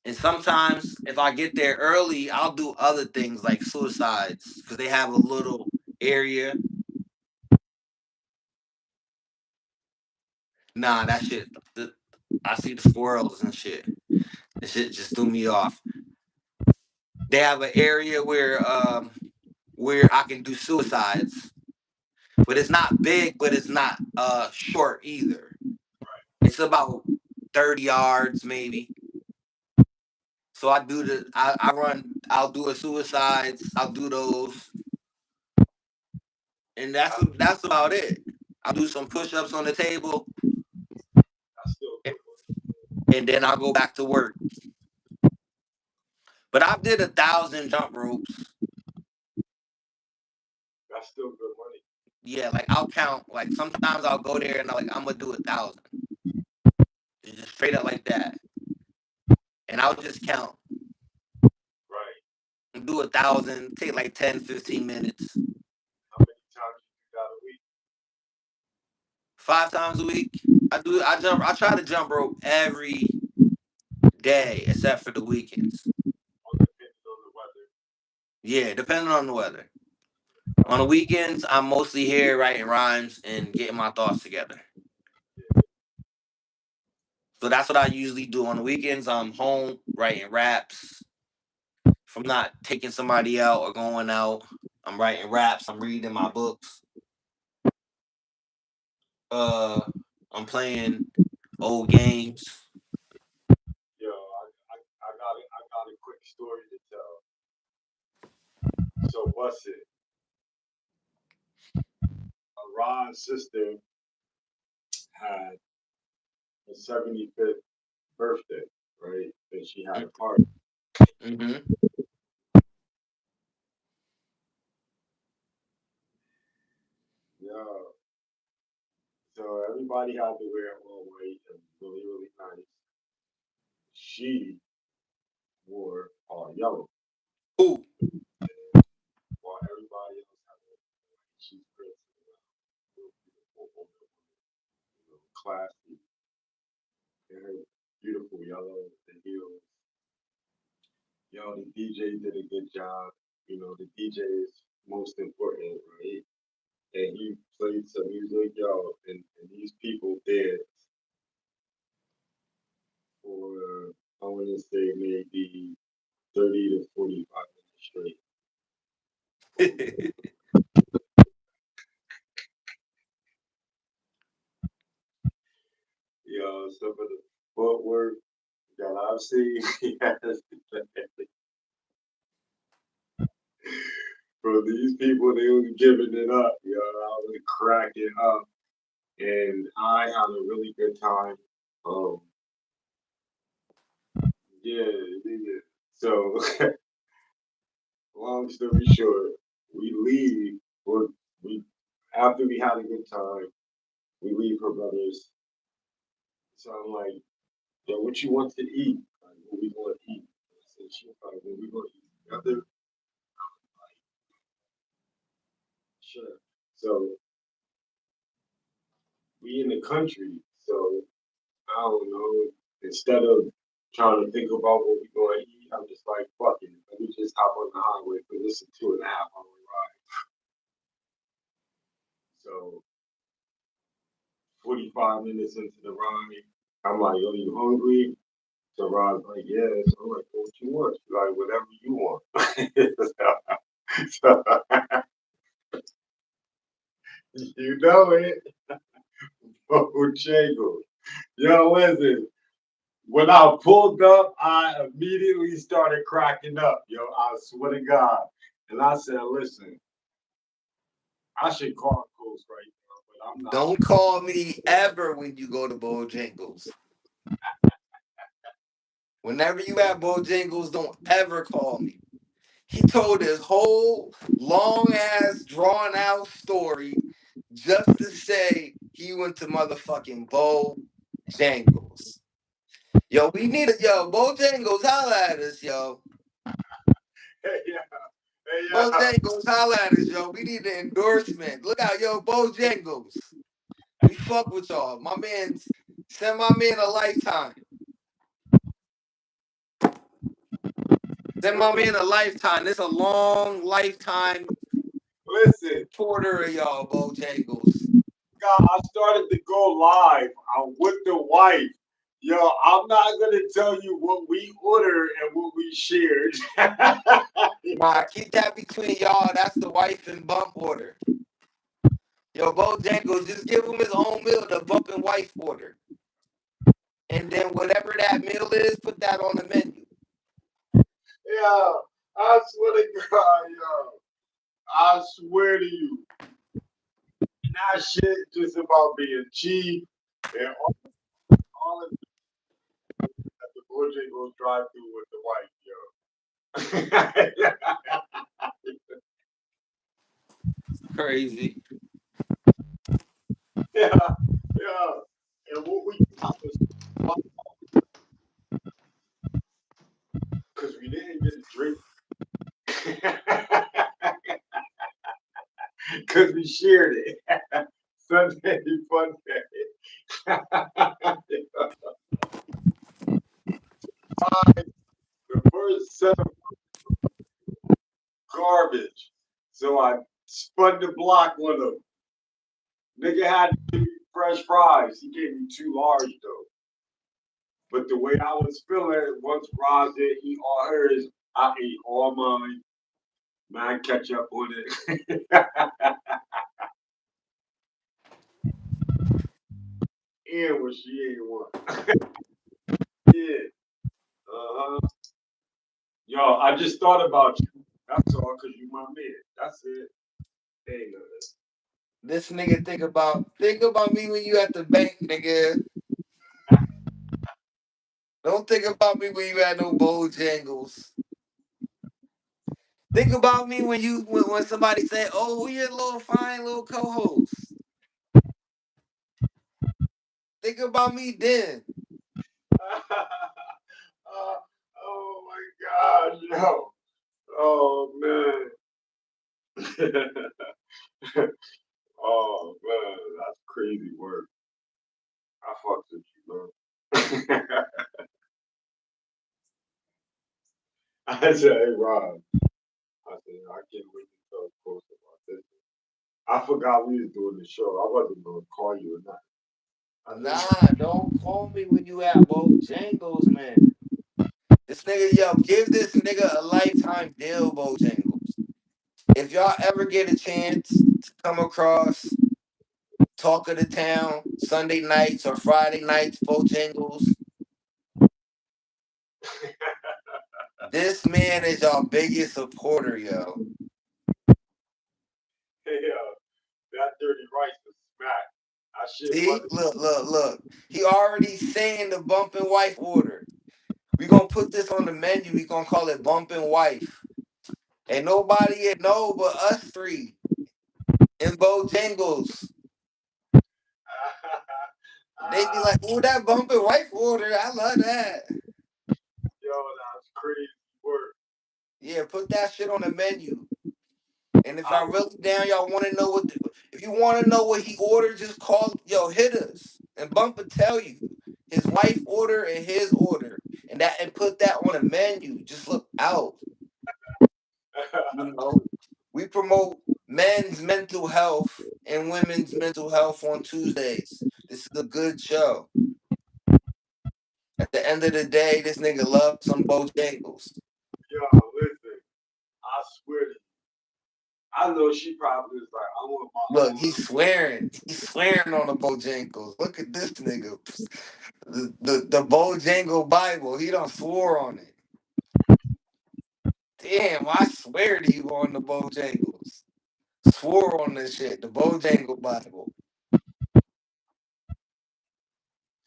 And sometimes if I get there early, I'll do other things like suicides because they have a little area. Nah, that shit. I see the squirrels and shit. The shit just threw me off. They have an area where I can do suicides, but it's not big, but it's not short either. It's about 30 yards maybe. So I run. I'll do a suicides. I'll do those, and that's about it. I'll do some push-ups on the table, that's still a good one. and then I'll go back to work. But I've did 1,000 jump ropes. That's still good money. Yeah, like I'll count. Like sometimes I'll go there and I'm gonna do 1,000, just straight up like that, and I'll just count. Right. Do 1,000. Take like 10, 15 minutes. How many times you do that a week? 5 times a week. I jump. I try to jump rope every day except for the weekends. Or depending on the weather. Yeah, depending on the weather. On the weekends, I'm mostly here writing rhymes and getting my thoughts together. So that's what I usually do on the weekends. I'm home writing raps. If I'm not taking somebody out or going out, I'm writing raps. I'm reading my books. Uh, I'm playing old games. Yo, I got a quick story to tell. So what's it? Ron's sister had her 75th birthday, right? And she had a party. Mm-hmm. Yeah. So everybody had to wear all white and really, really nice. She wore all yellow. Ooh. While everybody else had a she's pretty, beautiful, classy, and her beautiful yellow, the heels. Yo, the DJ did a good job. You know, the DJ is most important, right? And he played some music, yo, and these people did for, I want to say, maybe 30 to 45 minutes straight. Yo, some of the footwork that I've seen, yes, for these people, they was giving it up, yo. I was cracking up, and I had a really good time. Um, yeah, yeah. So, long story short, we leave, or we after we had a good time, we leave her brother's. So I'm like, yo, what you want to eat? Like, what we going to eat? I said, she was like, well, we going to eat together. Sure. So we in the country, so I don't know. Instead of trying to think about what we going to eat, I'm just like, fuck it. Let me just hop on the highway for this 2.5 hour ride. So 45 minutes into the ride, I'm like, yo, you hungry? So Rod's like, yeah. So I'm like, well, what you want? She's like, whatever you want. so, you know it. Bojangles. Yo, listen. When I pulled up, I immediately started cracking up. Yo, I swear to God. And I said, listen, I should call Coast right now, but I'm not. Don't call me ever when you go to Bojangles. Whenever you at Bojangles, don't ever call me. He told his whole long ass drawn out story just to say he went to motherfucking Bojangles. Yo, we need a Bojangles holla at us, yo. Hey, yeah. Hey, yeah. Bojangles holla at us, yo. We need an endorsement. Look out, yo, Bojangles. We fuck with y'all. My man's send my man a lifetime. Send my man a lifetime. This a long lifetime Listen, supporter of y'all, Bojangles. God, I started to go live with the wife. Yo, I'm not gonna tell you what we ordered and what we shared. Nah, keep that between y'all. That's the wife and bump order. Yo, Bojangles, just give him his own meal, the bump and wife order. And then whatever that meal is, put that on the menu. Yeah, I swear to God, yo, I swear to you, that shit just about being cheap and all of that the Bojangles drive through with the wife, yo. Crazy. Yeah, yeah. And what we got was because we didn't get a drink because we shared it. Sunday Funday. The first set of garbage. So I spun the block on him. Nigga had to give me fresh fries. He gave me two large though. But the way I was feeling once Roz did eat all hers, I ate all mine. Man, catch up on it. And when she ain't one. Yeah. Uh-huh. Yo, I just thought about you. That's all, cause you my man. That's it. Ain't nothing. This nigga think about me when you at the bank, nigga. Don't think about me when you at no Bojangles. Think about me when when somebody say, "Oh, who your little fine little co-host." Think about me then. Oh my God, yo. Oh man. Oh man, that's crazy work. I fucked with you, man. I said, hey Rob. I said, I can't wait to tell post about this. I forgot we was doing the show. I wasn't gonna call you or not. I didn't. Nah, don't call me when you at Bojangles, man. This nigga, yo, give this nigga a lifetime deal, Bojangles. If y'all ever get a chance to come across Talk of the Town Sunday nights or Friday nights, Bojangles, this man is y'all biggest supporter, yo. Hey, that dirty rice was smack. I shit See, funny. look. He already saying the bumping wife order. We gonna put this on the menu. We gonna call it bumping wife. And nobody yet know but us three and Bojangles. They be Ah, like, "Ooh, that bumping wife order. I love that." yo, that's crazy work. Yeah, put that shit on the menu. And if I, y'all really down, y'all want to know if you want to know what he ordered, just call, hit us. And Bumper tell you his wife order and his order. And put that on the menu. Just look out. You know, we promote men's mental health and women's mental health on Tuesdays. This is a good show. At the end of the day, this nigga loves some Bojangles. yo, listen, I swear to you, I know she probably was like, I want my Look, own. he's swearing. He's swearing on the Bojangles. Look at this nigga. The Bojangle Bible. He done swore on it. Damn, I swear to you on the Bojangles. Swore on this shit. The Bojangle Bible.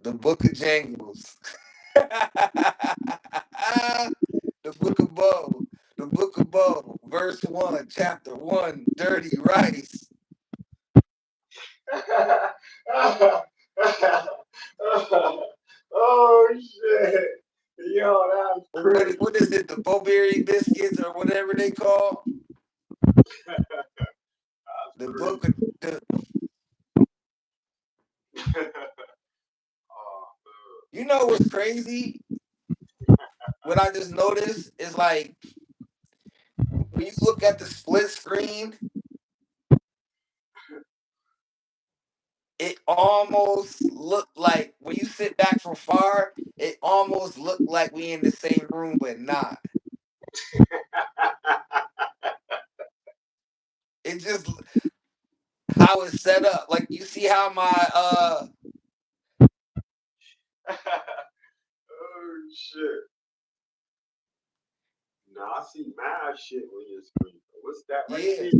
The Book of Jangles. The Book of Bo. The Book of Bo. Verse 1, chapter 1, dirty rice. Oh shit. Yo, that's crazy. What is it? The Bowberry biscuits or whatever they call? That's The crazy. book of the Oh, You know what's crazy? What I just noticed is like when you look at the split screen, it almost looked like when you sit back from far, it almost looked like we in the same room, but not. It just how it's set up. Like you see how my oh shit. Nah, I see mad shit on your screen. What's that right yeah, there?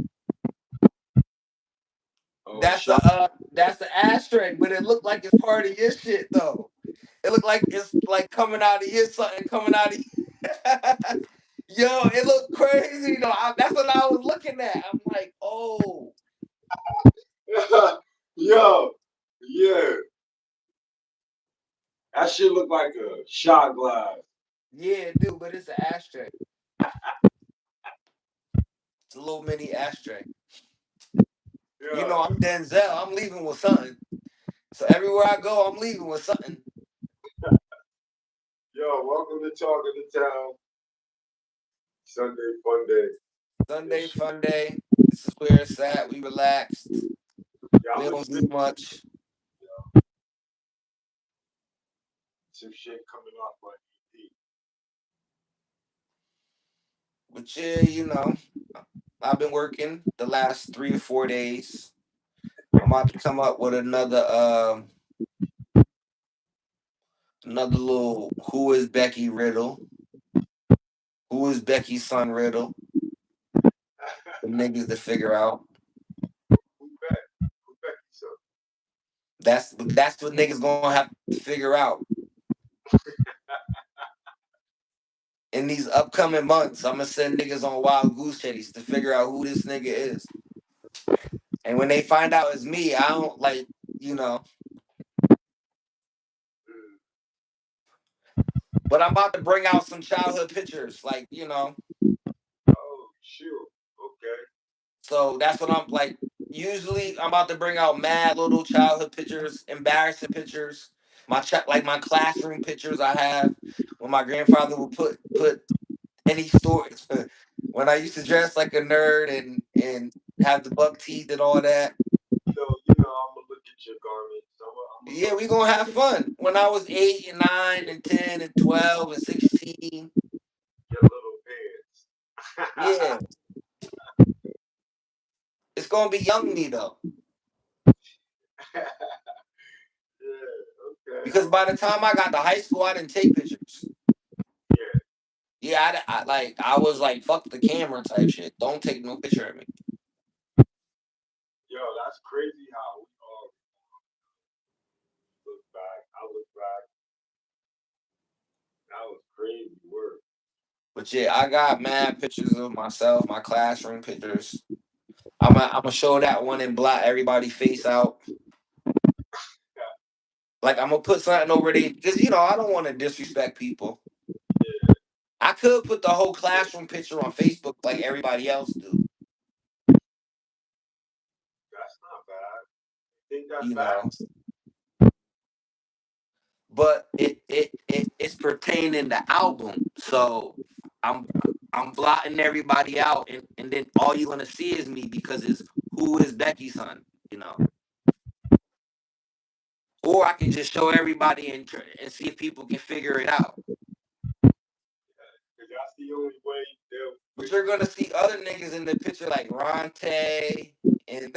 Oh, shot. that's the ashtray, but it looked like it's part of your shit though. It looked like it's like coming out of your something coming out of Yo, it looked crazy though. That's what I was looking at. I'm like, oh, Yo, yeah. That shit look like a shot glass. yeah, dude, but it's an ashtray. It's a little mini ashtray. You know, Yeah. I'm Denzel. I'm leaving with something. So everywhere I go, I'm leaving with something. Yo, welcome to Talk of the Town. Sunday Funday. Sunday It's, Funday. This is where it's at. We relaxed. yeah, We I'm don't do experiencing much. some shit coming off my EP. But yeah, you know, I've been working the last 3 or 4 days. I'm about to come up with another little who is Becky riddle. Who is Becky's son riddle? The niggas to figure out. Who back? Who back? So That's what niggas gonna have to figure out in these upcoming months. I'm gonna send niggas on wild goose chase to figure out who this nigga is. And when they find out it's me, I don't like, you know. mm. But I'm about to bring out some childhood pictures, like, you know. Oh sure. Okay. So that's what I'm like. Usually, I'm about to bring out mad little childhood pictures, embarrassing pictures, like my classroom pictures I have when my grandfather would put any stories when I used to dress like a nerd and have the buck teeth and all that. I'm gonna look at your garments. I'm gonna Yeah, look we gonna have fun. When I was 8 and 9 and 10 and 12 and 16. your little pants. Yeah, it's gonna be young me though, Yeah. Okay. because by the time I got to high school, I didn't take pictures. Yeah. Yeah, I was like fuck the camera type shit. Don't take no picture of me. Yo, that's crazy how we all look back. I look back. That was crazy work. But yeah, I got mad pictures of myself, my classroom pictures. I'm gonna show that one and blot everybody face out. Yeah. Like I'm gonna put something over there because I don't want to disrespect people. Yeah. I could put the whole classroom picture on Facebook like everybody else do. That's not bad. Think that's You bad? know, but it's pertaining to album. So I'm I'm blotting everybody out, and then all you're gonna see is me because it's who is Becky's son. You know, or I can just show everybody and see if people can figure it out. Because that's the only way they'll But figure you're gonna see other niggas in the picture like Ronte and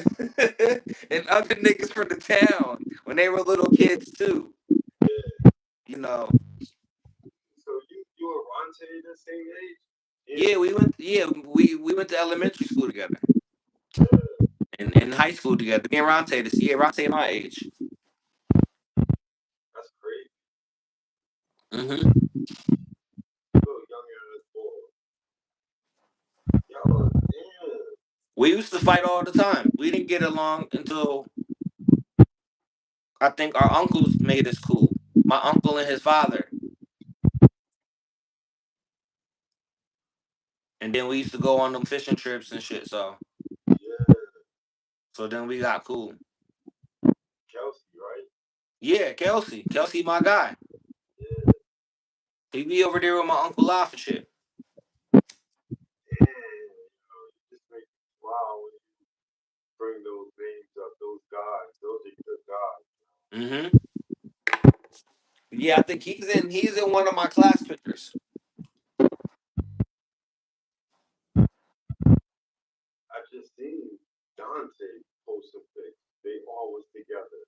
and other niggas from the town when they were little kids too. it. You know. So you and Ronte the same age? Yeah, Yeah. we went to elementary school together Yeah. and high school together. Me and Ronte this year. Ronte my age. That's crazy. Hmm. Little young ass boy. Yo, damn. We used to fight all the time. We didn't get along until I think our uncles made us cool. My uncle and his father, and then we used to go on them fishing trips and shit. Yeah. So then we got cool. Kelsey, right? Yeah, Kelsey, my guy. Yeah. He be over there with my uncle Life and shit. Damn. You just make me smile when you bring those names up. Those guys. Those are good guys. Hmm. Yeah, I think he's in one of my class pictures. I just seen Dante post some pics. They all was together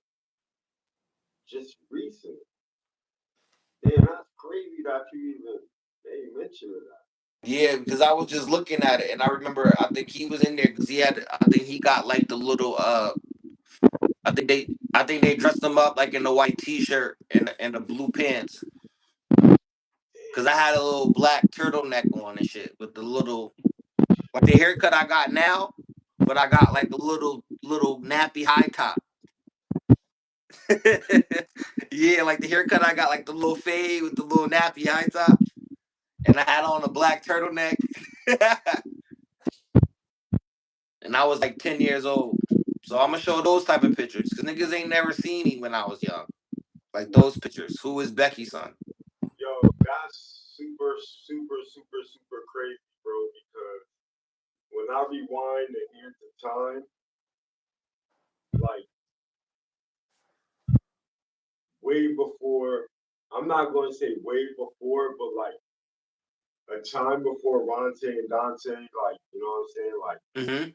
just recently. Damn, that's crazy that you even made mention of that. Yeah, because I was just looking at it and I remember I think he was in there because I think he got like the little I think they dressed him up like in the white t-shirt and the blue pants. Cause I had a little black turtleneck on and shit with the little like the haircut I got now, but I got like a little nappy high top. Yeah, like the haircut I got like the little fade with the little nappy high top, and I had on a black turtleneck, and I was like 10 years old. So I'm gonna show those type of pictures because niggas ain't never seen me when I was young. Like those pictures. Who is Becky's son? Yo, that's super, super, super, super crazy, bro. Because when I rewind and hear the time, like way before I'm not going to say way before, but like a time before Ronte and Dante, like, you know what I'm saying? Like, Mm-hmm.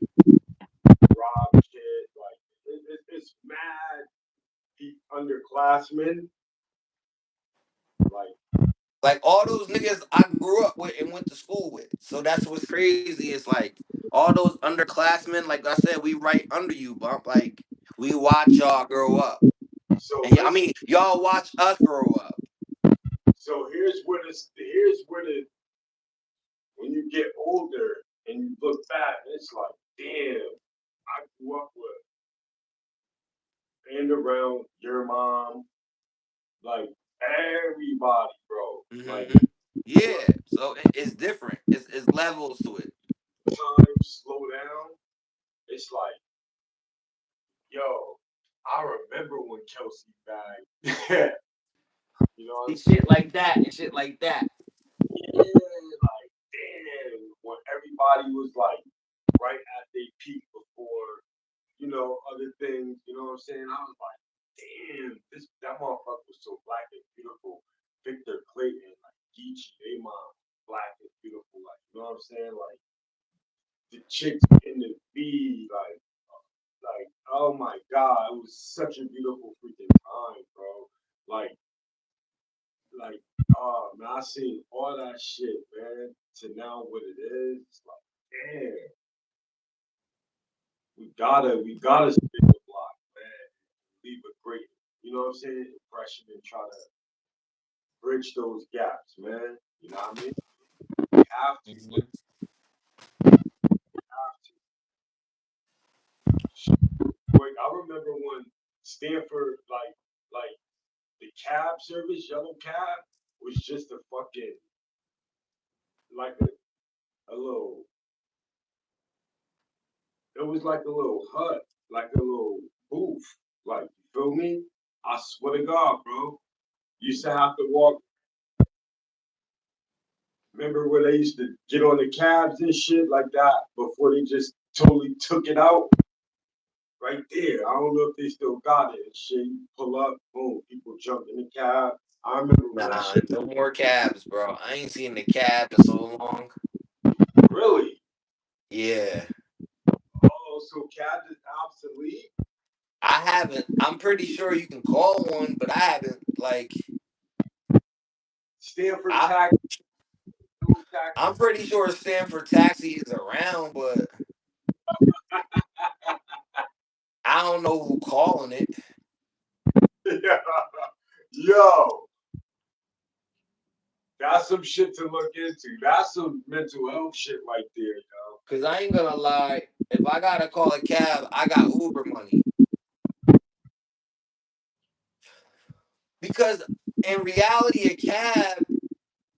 Rob shit, like, it's mad the underclassmen, like, Like all those niggas I grew up with and went to school with. So that's what's crazy. It's like all those underclassmen, like I said, we right under you, bump. Like we watch y'all grow up. so And I listen, mean, y'all watch us grow up. so here's where the when you get older and you look back, it's like, damn, I grew up with and around your mom, like everybody, bro. Like Hmm. Yeah. So it's different. It's levels to it. time slow down. It's like, yo, I remember when Kelsey bagged. You know what I'm See saying? shit like that and shit like that. Yeah, like damn, when everybody was like right at their peak before, other things, you know what I'm saying? I was like, damn, that motherfucker was so black and beautiful. Victor Clayton, like Geechee, they mom, black and beautiful, like you know what I'm saying? Like the chicks in the V, like oh my god, it was such a beautiful freaking time, bro. Like like oh man, I seen all that shit, man. To now what it is, it's like damn, we gotta spin the block, man. Leave a great, you know what I'm saying, impression and try to bridge those gaps, man. You know what I mean? We have to, Mhm. have to. Wait, I remember when Stanford, like the cab service, yellow cab, was just a fucking like a little. It was like a little hut, like a little booth. Like you feel me? I swear to God, bro. You used to have to walk. Remember where they used to get on the cabs and shit like that before they just totally took it out? Right there. I don't know if they still got it and shit. You pull up, boom, people jump in the cab. I remember when that Nah, shit no more cabs, bro. I ain't seen the cab in so long. really. Yeah. Oh, so cab is obsolete? I haven't. I'm pretty sure you can call one, but I haven't. Like, Stanford I tax, new I'm taxes. pretty sure Stanford Taxi is around, but I don't know who calling it. Yeah. Yo, that's some shit to look into. That's some mental health shit right there, yo. Cause I ain't gonna lie. If I gotta call a cab, I got Uber money. Because in reality, a cab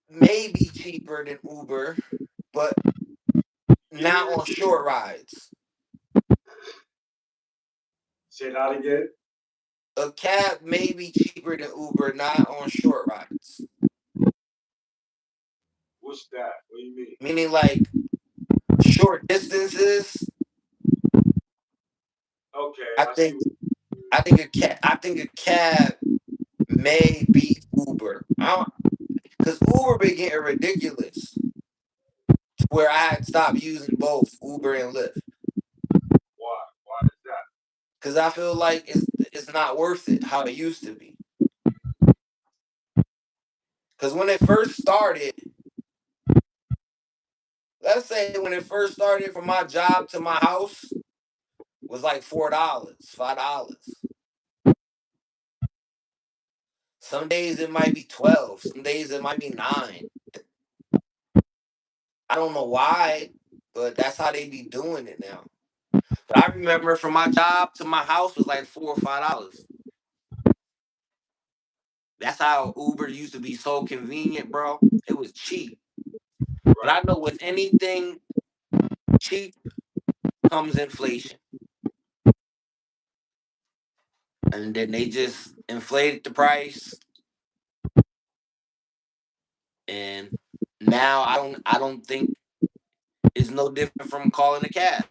may be cheaper than Uber, but not Yeah. on short rides. Say that again. A cab may be cheaper than Uber, not on short rides. What's that? What do you mean? Meaning like short distances. Okay, I I see. think I think a cab may beat Uber. Because Uber been getting ridiculous to where I had stopped using both Uber and Lyft. Why? Why is that? Because I feel like it's not worth it how it used to be. Because when it first started, let's say when it first started from my job to my house was like $4, $5. Some days it might be 12. Some days it might be 9. I don't know why, but that's how they be doing it now. But I remember from my job to my house was like $4 or $5. That's how Uber used to be so convenient, bro. It was cheap. But I Right. know with anything cheap comes inflation. And then they just inflated the price, and now I don't think it's no different from calling a cab.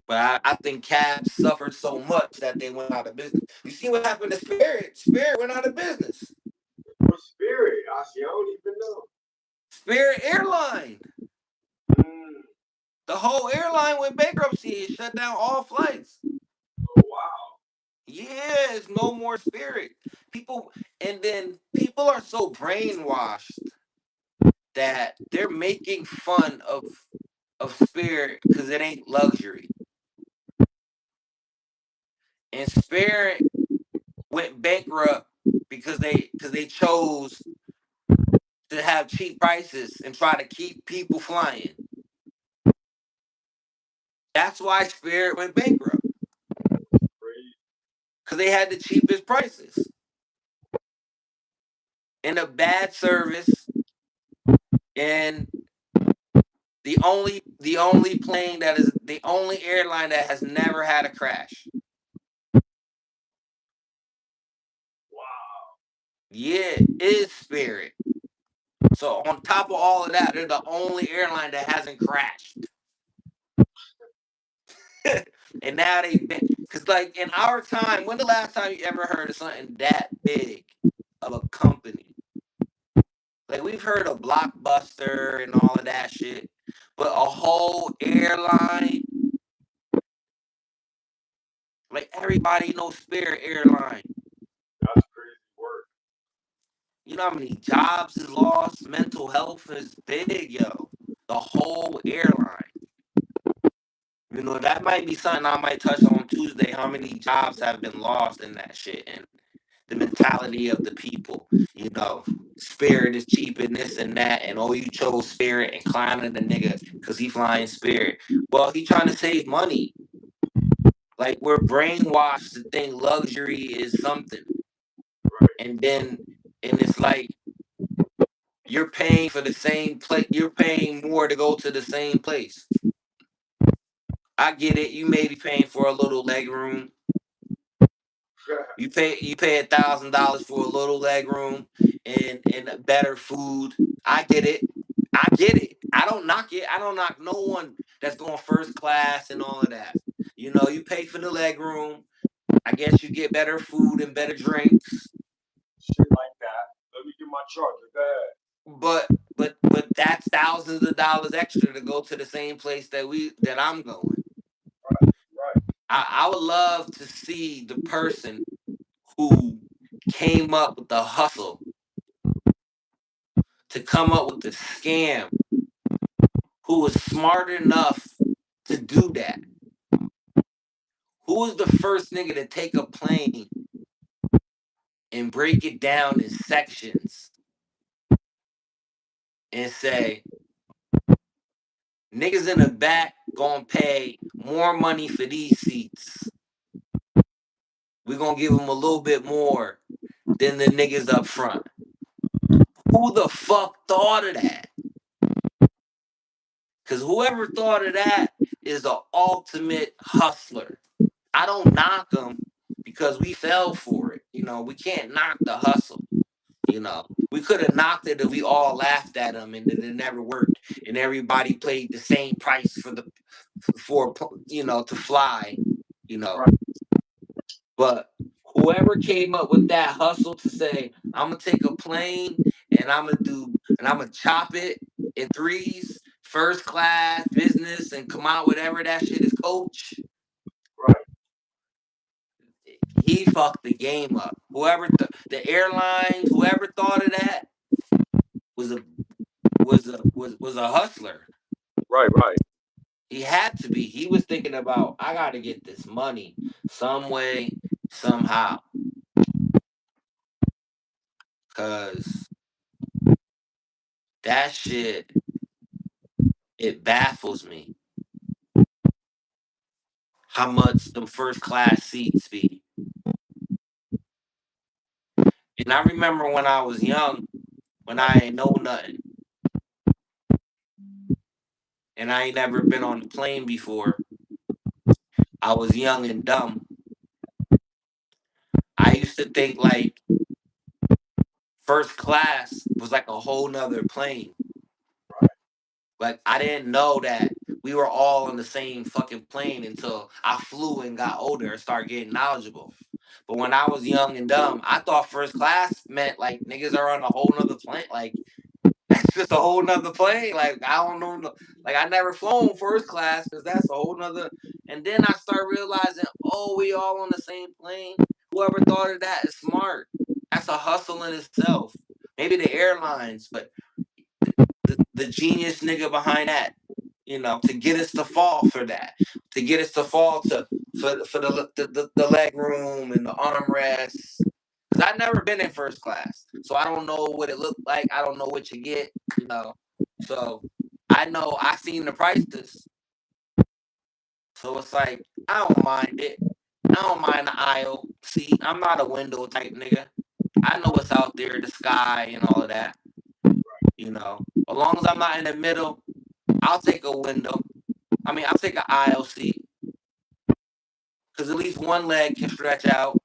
But I think Cavs suffered so much that they went out of business. You see what happened to Spirit? Spirit went out of business. What Spirit? I see. I don't even know. Spirit Airline. Mm. The whole airline went bankruptcy. It shut down all flights. Oh wow. Yeah, it's no more Spirit. People, and then people are so brainwashed that they're making fun of Spirit because it ain't luxury. And Spirit went bankrupt because they chose to have cheap prices and try to keep people flying. That's why Spirit went bankrupt Crazy. because they had the cheapest prices and a bad service, and the only plane that is the only airline that has never had a crash. Wow. Yeah, is Spirit. So on top of all of that, they're the only airline that hasn't crashed. And now because like in our time, when the last time you ever heard of something that big of a company? Like we've heard of Blockbuster and all of that shit, but a whole airline, like everybody knows Spirit Airline. That's crazy work. You know how many jobs is lost? Mental health is big, yo. The whole airline. You know, that might be something I might touch on Tuesday. How many jobs have been lost in that shit and the mentality of the people. You know, Spirit is cheap and this and that, and oh, you chose Spirit and clowning the nigga because he flying Spirit. Well, he trying to save money. Like we're brainwashed to think luxury is something, Right. and it's like you're paying for the same place. You're paying more to go to the same place. I get it. You may be paying for a little leg room. You pay $1,000 for a little leg room and better food. I get it. I get it. I don't knock it. I don't knock no one that's going first class and all of that. You know, you pay for the leg room. I guess you get better food and better drinks. Shit like that. Let me get my charger. Go ahead. But that's thousands of dollars extra to go to the same place that I'm going. Right. I would love to see the person who came up with the hustle to come up with the scam, who was smart enough to do that. Who was the first nigga to take a plane and break it down in sections and say, niggas in the back gonna pay more money for these seats. We're gonna give them a little bit more than the niggas up front. Who the fuck thought of that? Because whoever thought of that is the ultimate hustler. I don't knock them because we fell for it. You know, we can't knock the hustle. You know, we could have knocked it if we all laughed at them and it never worked, and everybody paid the same price for to fly. You know, Right. but whoever came up with that hustle to say, I'm gonna take a plane and I'm gonna chop it in threes, first class, business, and come out whatever that shit is, coach. Right. He fucked the game up. The airlines, whoever thought of that was a was a hustler. Right. Right. He had to be. He was thinking about, I got to get this money some way, somehow, cause that shit, it baffles me how much them first class seats be. And I remember when I was young, when I ain't know nothing, and I ain't never been on a plane before. I was young and dumb. I used to think like first class was like a whole nother plane. Like I didn't know that we were all on the same fucking plane until I flew and got older and started getting knowledgeable. But when I was young and dumb, I thought first class meant like niggas are on a whole nother plane. Like that's just a whole nother plane. Like I don't know, like I never flown first class because that's a whole nother. And then I start realizing, oh, we all on the same plane. Whoever thought of that is smart. That's a hustle in itself. Maybe the airlines, but the genius nigga behind that, to get us to fall for that, to get us to fall to for the leg room and the armrests. Cause I've never been in first class, so I don't know what it looked like. I don't know what you get. So I know I seen the prices, so it's like I don't mind it. I don't mind the aisle seat. I'm not a window type nigga. I know what's out there, the sky and all of that. As long as I'm not in the middle, I'll take a window. I mean, I'll take an aisle seat because at least one leg can stretch out.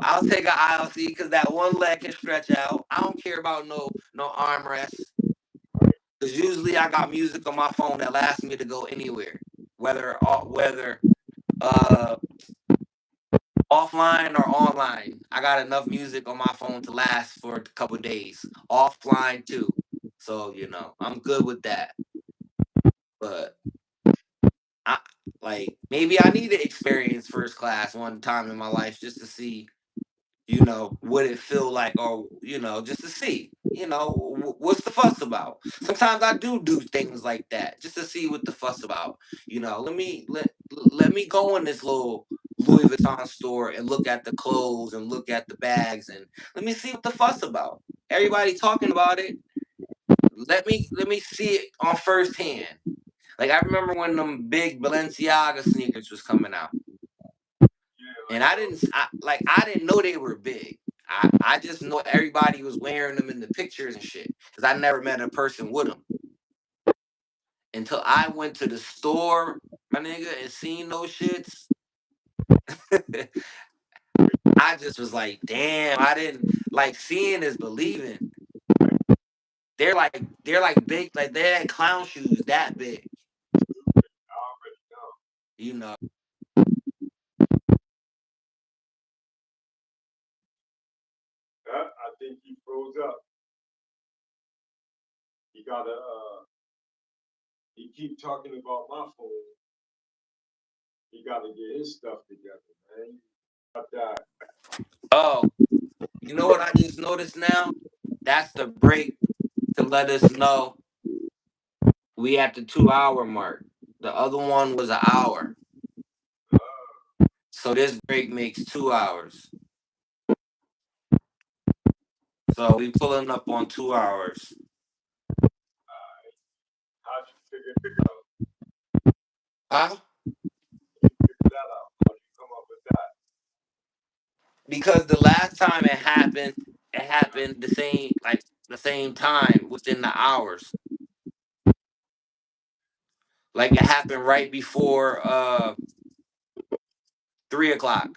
I'll take an aisle seat because that one leg can stretch out. I don't care about no armrests because usually I got music on my phone that lasts me to go anywhere, whether uh offline or online. I got enough music on my phone to last for a couple days. Offline too, so I'm good with that. But I maybe I need to experience first class one time in my life just to see, what it feel like, or just to see, what's the fuss about. Sometimes I do things like that just to see what the fuss about. Let me go in this little Louis Vuitton store and look at the clothes and look at the bags and let me see what the fuss about. Everybody talking about it. Let me see it on first hand. Like I remember when them big Balenciaga sneakers was coming out, and I didn't know they were big. I just know everybody was wearing them in the pictures and shit because I never met a person with them until I went to the store, my nigga, and seen those shits. I just was like, damn, I didn't like seeing is believing. They're like big, like they had clown shoes that big, I already know. you know. I think he froze up. He gotta he keep talking about my phone. He gotta get his stuff together, man. Got that. Oh, you know what I just noticed now? That's the break to let us know we at the 2 hour mark. The other one was an hour. So this break makes 2 hours. So we pulling up on 2 hours. How'd you figure that out? Huh? Figure that out. How'd you come up with that? Because the last time it happened the same time within the hours. Like it happened right before 3 o'clock.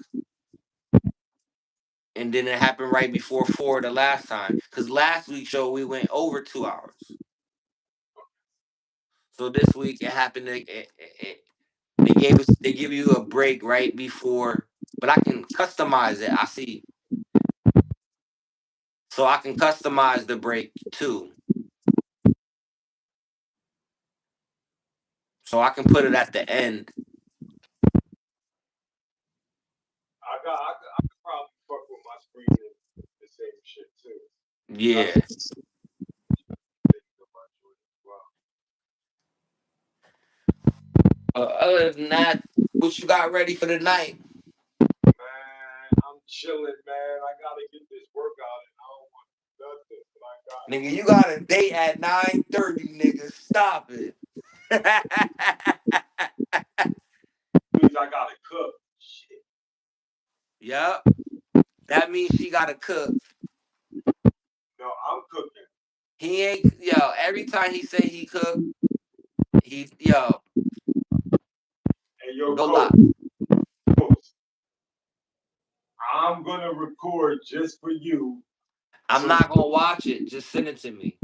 And then it happened right before 4 the last time. Because last week's show we went over 2 hours. So this week it happened. They give you a break right before, but I can customize it. I see, so I can customize the break too. So I can put it at the end. I could probably fuck with my screen and the same shit too. Yeah. That's thinking about doing as well. Other than that, what you got ready for the night, Man, I'm chilling, man. I gotta get this workout and I don't want nothing. But I got nigga? You got a date at 9:30, nigga. Stop it. means I gotta cook. Shit. Yup. That means she got to cook. No, I'm cooking. He ain't yo. Every time he say he cook, he yo And yo, go lie. coach, I'm gonna record just for you. I'm So not gonna watch it. Just send it to me.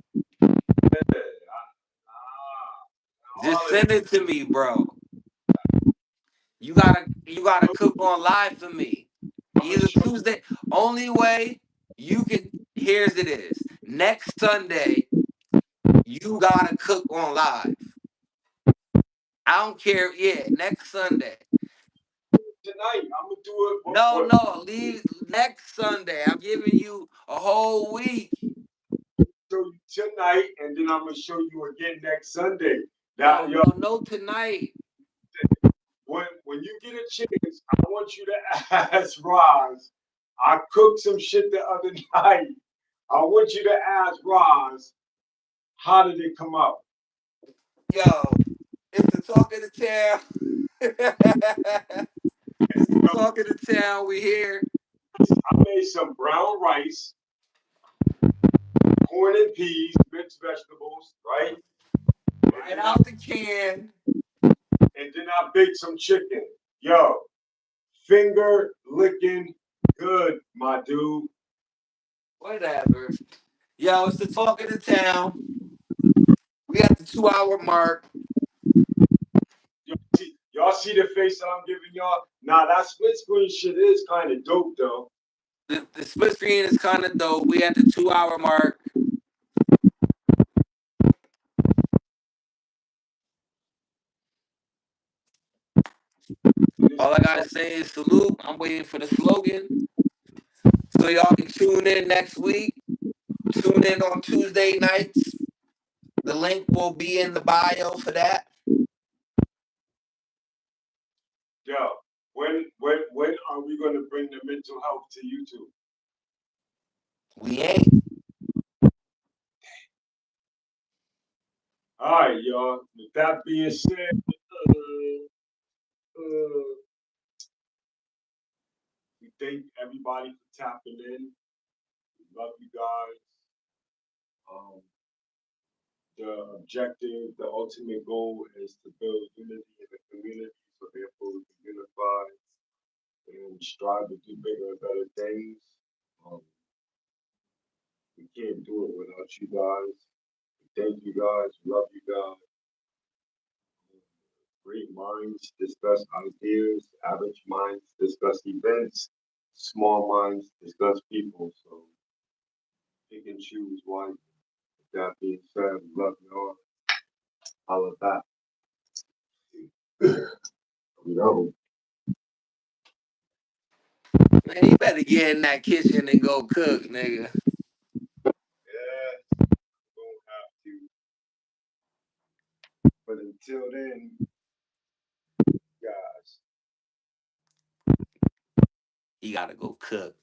yeah, Just send it to me, bro. You gotta cook on live for me. I'm gonna Either show Tuesday. Only way you can. Here's it is. Next Sunday, you gotta cook on live. I don't care. Yeah, next Sunday. you tonight. I'm gonna do it. No, no, leave next Sunday. I'm giving you a whole week. Show you tonight, and then I'm gonna show you again next Sunday. No, That yo, no tonight. when you get a chance, I want you to ask Roz. I cooked some shit the other night. I want you to ask Roz, how did it come out? Yo, it's the talk of the town. It's the Yo, talk of the town. We here. I made some brown rice, corn and peas, mixed vegetables, right? And Right then I out the can. and then I baked some chicken. Yo, finger licking good, my dude. Whatever. Yo, it's the talk of the town. We got the 2 hour mark. Y'all see the face that I'm giving y'all? Nah, that split screen shit is kind of dope though. The split screen is kind of dope. We at the 2 hour mark. All I gotta say is salute. I'm waiting for the slogan. So y'all can tune in next week. Tune in on Tuesday nights. The link will be in the bio for that. Yo, when are we gonna bring the mental health to YouTube? We ain't. All right, y'all. With that being said, we thank everybody for tapping in. We love you guys. Um, the objective, the ultimate goal is to build unity in the community, so therefore we can unify and strive to do bigger and better things. Um, we can't do it without you guys. Thank you guys. Love you guys. Great minds discuss ideas. Average minds discuss events. Small minds discuss people. So pick and choose wisely. With that being said, love y'all. Holla back. You know. Man, you better get in that kitchen and go cook, nigga. Yeah, don't have to. But until then, guys. You gotta go cook.